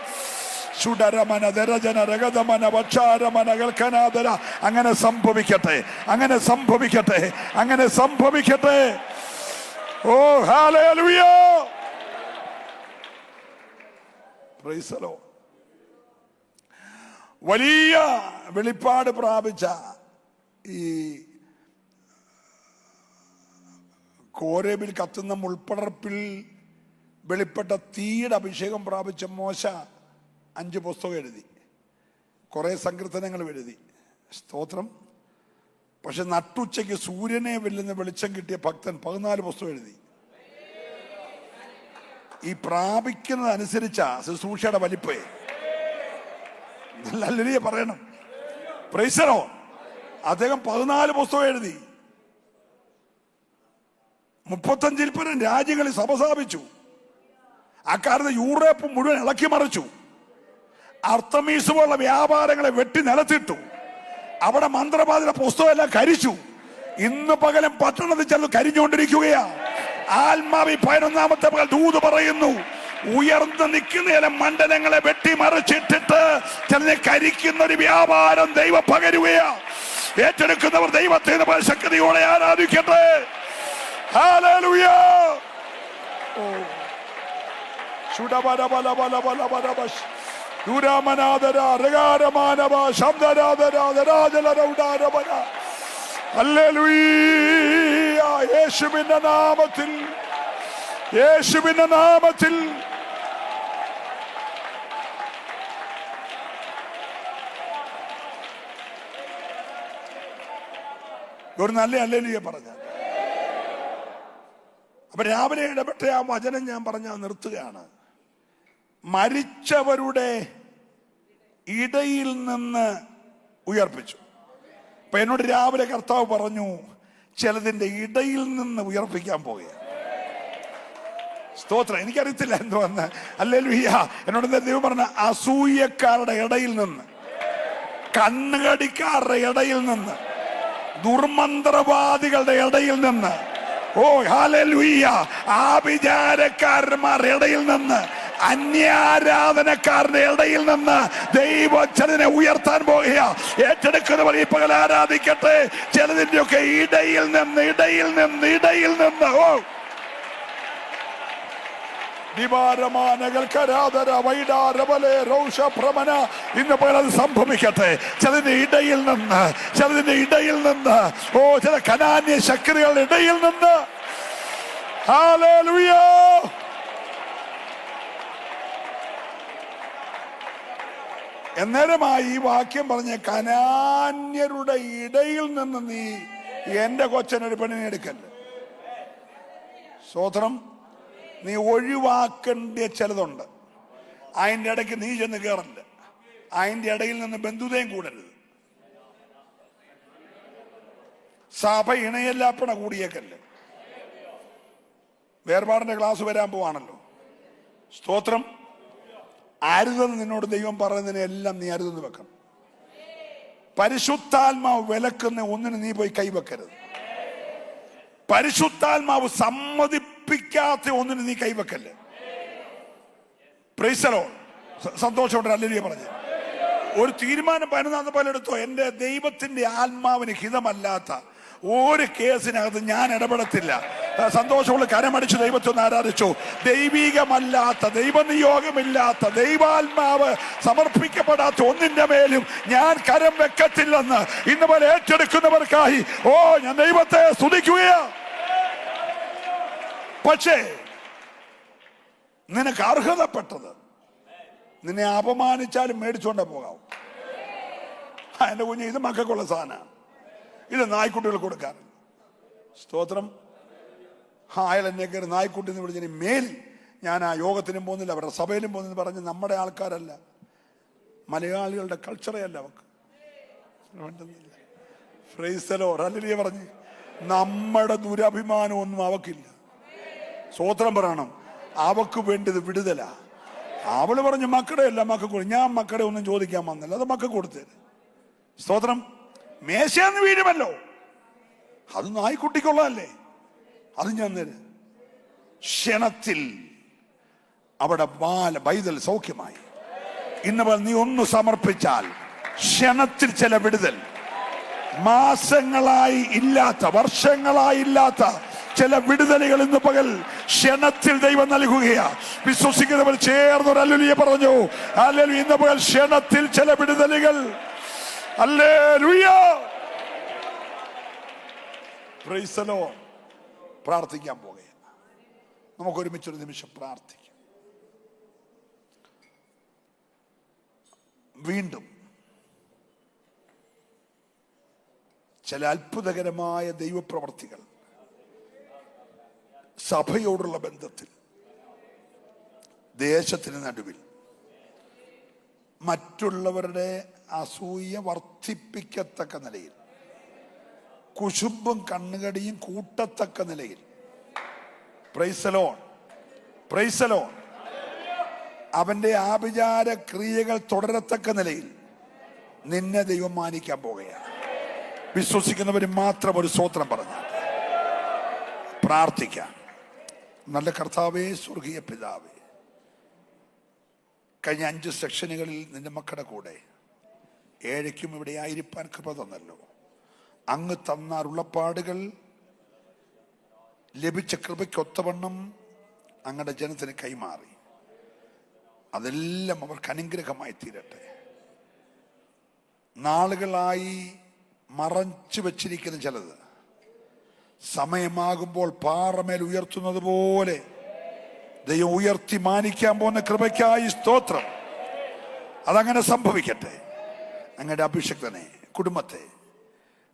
അങ്ങനെ സംഭവിക്കട്ടെ. ഓ ഹല്ലേലൂയ. Price the Lord. വലിയ വെളിപ്പാട് പ്രാപിച്ച ഈ കോരേബിൽ കത്തുന്ന മുൾപ്പടർപ്പിൽ വെളിപ്പെട്ട തീയുടെ അഭിഷേകം പ്രാപിച്ച മോശ 5 പുസ്തകം എഴുതി, കുറെ സങ്കീർത്തനങ്ങൾ എഴുതി. സ്തോത്രം. പക്ഷെ നട്ടുച്ചയ്ക്ക് സൂര്യനെ വെല്ലുന്ന വെളിച്ചം കിട്ടിയ ഭക്തൻ 14 പുസ്തകം എഴുതി. ഈ പ്രാപിക്കുന്നതനുസരിച്ചാ ശുശ്രൂഷയുടെ വലിപ്പേ. നല്ല പറയണം. പ്രൈസറോ. അദ്ദേഹം 14 പുസ്തകം എഴുതി. 35-ൽ പരം രാജ്യങ്ങളിൽ സഭ സ്ഥാപിച്ചു. അക്കാലത്ത് യൂറോപ്പ് മുഴുവൻ ഇളക്കി മറിച്ചു. അർത്തമീസ് പോലുള്ള വ്യാപാരങ്ങളെ വെട്ടി നിലത്തിട്ടു. അവിടെ മന്ത്രവാദിയുടെ പുസ്തകം എല്ലാം കരിച്ചു. ഇന്ന് പകലും പട്ടണത്തിൽ ചെന്ന് കരിഞ്ഞുകൊണ്ടിരിക്കുകയാ. ആത്മാവി 11-ാമത്തെ പകൽ ദൂത് പറയുന്നു, ഉയർന്നു നിൽക്കുന്ന ചില മണ്ഡലങ്ങളെ വെട്ടിമറിച്ചിട്ടിട്ട് ചിലനെ കരിക്കുന്ന ഒരു വ്യാപാരം ദൈവം പകരുകയാ. ഏറ്റെടുക്കുന്നവർ ദൈവത്തെ ശക്തിയോടെ ആരാധിക്കട്ടെ. ഹല്ലേലൂയ. യേശുവിന്റെ നാമത്തിൽ, യേശുവിന്റെ നാമത്തിൽ ഒരു നല്ല ഹല്ലേലൂയ പറഞ്ഞ. അപ്പൊ രാവിലെ ഇടപെട്ട ആ വചനം ഞാൻ പറഞ്ഞ നിർത്തുകയാണ്. മരിച്ചവരുടെ ഇടയിൽ നിന്ന് ഉയർപ്പിച്ചു. അപ്പൊ എന്നോട് രാവിലെ കർത്താവ് പറഞ്ഞു, ചിലതിന്റെ ഇടയിൽ നിന്ന് ഉയർപ്പിക്കാൻ പോകുക. സ്തോത്രം. എനിക്കറിയത്തില്ല എന്തുവന്ന്. ഹല്ലേലൂയ. എന്നോട് ദൈവം പറഞ്ഞ അസൂയക്കാരുടെ ഇടയിൽ നിന്ന്, കണ്ണുകടിക്കാരുടെ ഇടയിൽ നിന്ന്, ദുർമന്ത്രവാദികളുടെ ഇടയിൽ നിന്ന്, ഓ ഹല്ലേലൂയ, ആഭിചാരക്കാരന്മാരുടെ ഇടയിൽ നിന്ന്, അന്യാരാധനക്കാരുടെ ഇടയിൽ നിന്ന് ദൈവം ചിലതിനെ ഉയർത്താൻ പോകുക. ഏറ്റെടുക്കുന്നവർ ഈ പകൽ ആരാധിക്കട്ടെ. ചിലതിന്റെ ഒക്കെ ഇടയിൽ നിന്ന്, ഇടയിൽ നിന്ന്, ഇടയിൽ നിന്ന്. ഓ ഇന്ന് പകൽ അത് സംഭവിക്കട്ടെ. ചിലതിന്റെ ഇടയിൽ നിന്ന്, ചിലതിന്റെ ഇടയിൽ നിന്ന്, ഓ ചില കനാന്യ ശക്തികളുടെ ഇടയിൽ നിന്ന്. ഹല്ലേലൂയ. എന്നേരമായി ഈ വാക്യം പറഞ്ഞ കനാന്യരുടെ ഇടയിൽ നിന്ന് നീ എന്റെ കൊച്ചനൊരു പെണ്ണിനെ എടുക്കല്ലേ. സ്തോത്രം. നീ ഒഴിവാക്കേണ്ട ചിലതുണ്ട്. അതിൻ്റെ ഇടയ്ക്ക് നീ ചെന്ന് കയറല്ല. അതിൻ്റെ ഇടയിൽ നിന്ന് ബന്ധുതയും കൂടരുത്. സഭ ഇണയല്ലാപ്പണ കൂടിയേക്കല്ലേ. വേർപാടിന്റെ ക്ലാസ് വരാൻ പോവാണല്ലോ. സ്തോത്രം. അരുതെന്ന് നിന്നോട് ദൈവം പറയുന്നതിനെല്ലാം നീ അരുതെന്ന് വെക്കണം. പരിശുദ്ധാത്മാവ് വിലക്കുന്ന ഒന്നിന് നീ പോയി കൈവെക്കരുത്. പരിശുദ്ധാത്മാവ് സമ്മതിപ്പിക്കാത്ത ഒന്നിന് നീ കൈവെക്കല്ലേ. Praise the lord. സന്തോഷമുണ്ട്. ഹല്ലേലൂയ പറഞ്ഞു. ഒരു തീരുമാനം 11 പോലെ എടുത്തോ. എന്റെ ദൈവത്തിന്റെ ആത്മാവിന് ഹിതമല്ലാത്ത ഒരു കേസിനകത്ത് ഞാൻ ഇടപെടത്തില്ല. സന്തോഷമുള്ള കരമടിച്ച് ദൈവത്തെ ഒന്ന് ആരാധിച്ചു. ദൈവികമല്ലാത്ത, ദൈവനിയോഗമില്ലാത്ത, ദൈവാത്മാവ് സമർപ്പിക്കപ്പെടാത്ത ഒന്നിന്റെ മേലും ഞാൻ കരം വെക്കത്തില്ലെന്ന് ഇന്ന് പോലെ ഏറ്റെടുക്കുന്നവർക്കായി ഓ ഞാൻ ദൈവത്തെ സ്തുതിക്കുകയാ. പക്ഷേ നിനക്ക് അർഹതപ്പെട്ടത് നിന്നെ അപമാനിച്ചാലും മേടിച്ചോണ്ടേ പോകാവൂ. എന്റെ കുഞ്ഞ്, ഇത് മക്കൾക്കുള്ള സാധനമാണ്. ഇത് നായ്ക്കുട്ടികൾ കൊടുക്കാറുണ്ട്. സ്തോത്രം. അയാൾ എന്നെ കയറി നായ്ക്കുട്ടി എന്ന് വിളിച്ചതിന് മേൽ ഞാൻ ആ യോഗത്തിനും പോകുന്നില്ല, അവരുടെ സഭയിലും പോകുന്നില്ല പറഞ്ഞ് നമ്മുടെ ആൾക്കാരല്ല, മലയാളികളുടെ കൾച്ചറേ അല്ല അവർക്ക്. Price the Lord. ഹല്ലേലൂയ പറഞ്ഞ് നമ്മുടെ ദുരഭിമാനം ഒന്നും അവക്കില്ല. സ്തോത്രം പറയണം. അവക്ക് വേണ്ടത് വിടുതല. അവള് പറഞ്ഞു മക്കളുടെ അല്ല മക്കൾക്ക്. ഞാൻ മക്കളുടെ ഒന്നും ചോദിക്കാൻ വന്നില്ല, അത് മക്കൾക്ക് കൊടുത്തേര്. സ്തോത്രം. മേശന്ന് വീഴുമല്ലോ, അത് നായ്ക്കുട്ടിക്കുള്ളതല്ലേ, അത് ഞാൻ തരും. ക്ഷണത്തിൽ അവിടെ ബൈതൽ സൗഖ്യമായി. ഇന്ന് നീ ഒന്ന് സമർപ്പിച്ചാൽ ക്ഷണത്തിൽ ചില വിടുതൽ, മാസങ്ങളായി ഇല്ലാത്ത, വർഷങ്ങളായി ഇല്ലാത്ത ചില വിടുതലുകൾ ഇന്ന് പകൽ ക്ഷണത്തിൽ ദൈവം നൽകുകയാ. വിശ്വസിക്കുന്നവർ ചേർന്നൊരു ഹല്ലേലൂയ പറഞ്ഞു. ഹല്ലേലൂയ. ഇന്ന് പകൽ ക്ഷണത്തിൽ ചില വിടുതലുകൾ. ഹല്ലേലൂയ. Price the Lord. പ്രാർത്ഥിക്കാൻ പോകുകയാണ്. നമുക്ക് ഒരുമിച്ചൊരു നിമിഷം പ്രാർത്ഥിക്കാം. വീണ്ടും ചില അത്ഭുതകരമായ ദൈവപ്രവർത്തികൾ സഭയോടുള്ള ബന്ധത്തിൽ, ദേശത്തിന് നടുവിൽ മറ്റുള്ളവരുടെ അസൂയ വർദ്ധിപ്പിക്കത്തക്ക നിലയിൽ, കുശുമ്പും കണ്ണുകടിയും കൂട്ടത്തക്ക നിലയിൽ, price the lord, praise the Lord, അവന്റെ ആഭിചാര ക്രിയകൾ തുടരത്തക്ക നിലയിൽ നിന്നെ ദൈവം മാനിക്കാൻ പോകുകയാണ്. വിശ്വസിക്കുന്നവർ മാത്രം ഒരു സ്തോത്രം പറഞ്ഞാൽ പ്രാർത്ഥിക്കാം. നല്ല കർത്താവേ, സ്വർഗീയ പിതാവേ, കഴിഞ്ഞ 5 സെക്ഷനുകളിൽ നിന്റെ മക്കളുടെ കൂടെ ഏഴയ്ക്കും ഇവിടെ ആയിരിക്കാൻ കൃപ തന്നല്ലോ. അങ്ങ് തന്ന അരുളപ്പാടുകൾ ലഭിച്ച കൃപയ്ക്കൊത്തവണ്ണം അങ്ങയുടെ ജനത്തിന് കൈമാറി. അതെല്ലാം അവർക്ക് അനുഗ്രഹമായി തീരട്ടെ. നാളുകളായി മറച്ചു വച്ചിരിക്കുന്ന ചിലത് സമയമാകുമ്പോൾ പാറമേൽ ഉയർത്തുന്നത് പോലെ ദൈവം ഉയർത്തി മാനിക്കാൻ പോകുന്ന കൃപയ്ക്കായി സ്തോത്രം. അതങ്ങനെ സംഭവിക്കട്ടെ. ഞങ്ങളുടെ അഭിഷക്തനെ, കുടുംബത്തെ,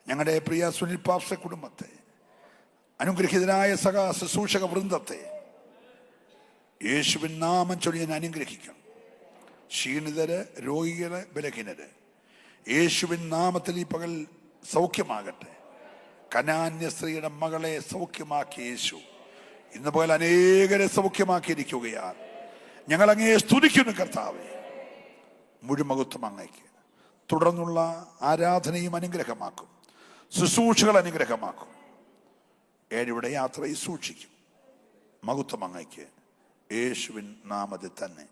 ഞങ്ങളുടെ പ്രിയ സുനിൽ പാപ്സ കുടുംബത്തെ, അനുഗ്രഹീതനായ സഹാ ശുശ്രൂഷക വൃന്ദത്തെ യേശുവിൻ നാമം ചൊല്ലി ഞാൻ അനുഗ്രഹിക്കും. ക്ഷീണിതര്, രോഗികള്, ബലഹീനര് യേശുവിൻ നാമത്തിൽ ഈ പകൽ സൗഖ്യമാകട്ടെ. കനാന്യ സ്ത്രീയുടെ മകളെ സൗഖ്യമാക്കി യേശു ഇന്ന് പോലെ അനേകരെ സൗഖ്യമാക്കിയിരിക്കുകയാണ്. ഞങ്ങൾ അങ്ങയെ സ്തുതിക്കുന്നു കർത്താവേ. മുഴുമഹത്വം അങ്ങയ്ക്ക്. തുടർന്നുള്ള ആരാധനയും അനുഗ്രഹമാക്കും, ശുശ്രൂഷകൾ അനുഗ്രഹമാക്കും. ഏഴിവിടെ യാത്രയിൽ സൂക്ഷിക്കും. മഹത്വം അങ്ങയ്ക്ക് യേശുവിൻ നാമത്തിൽ തന്നെ.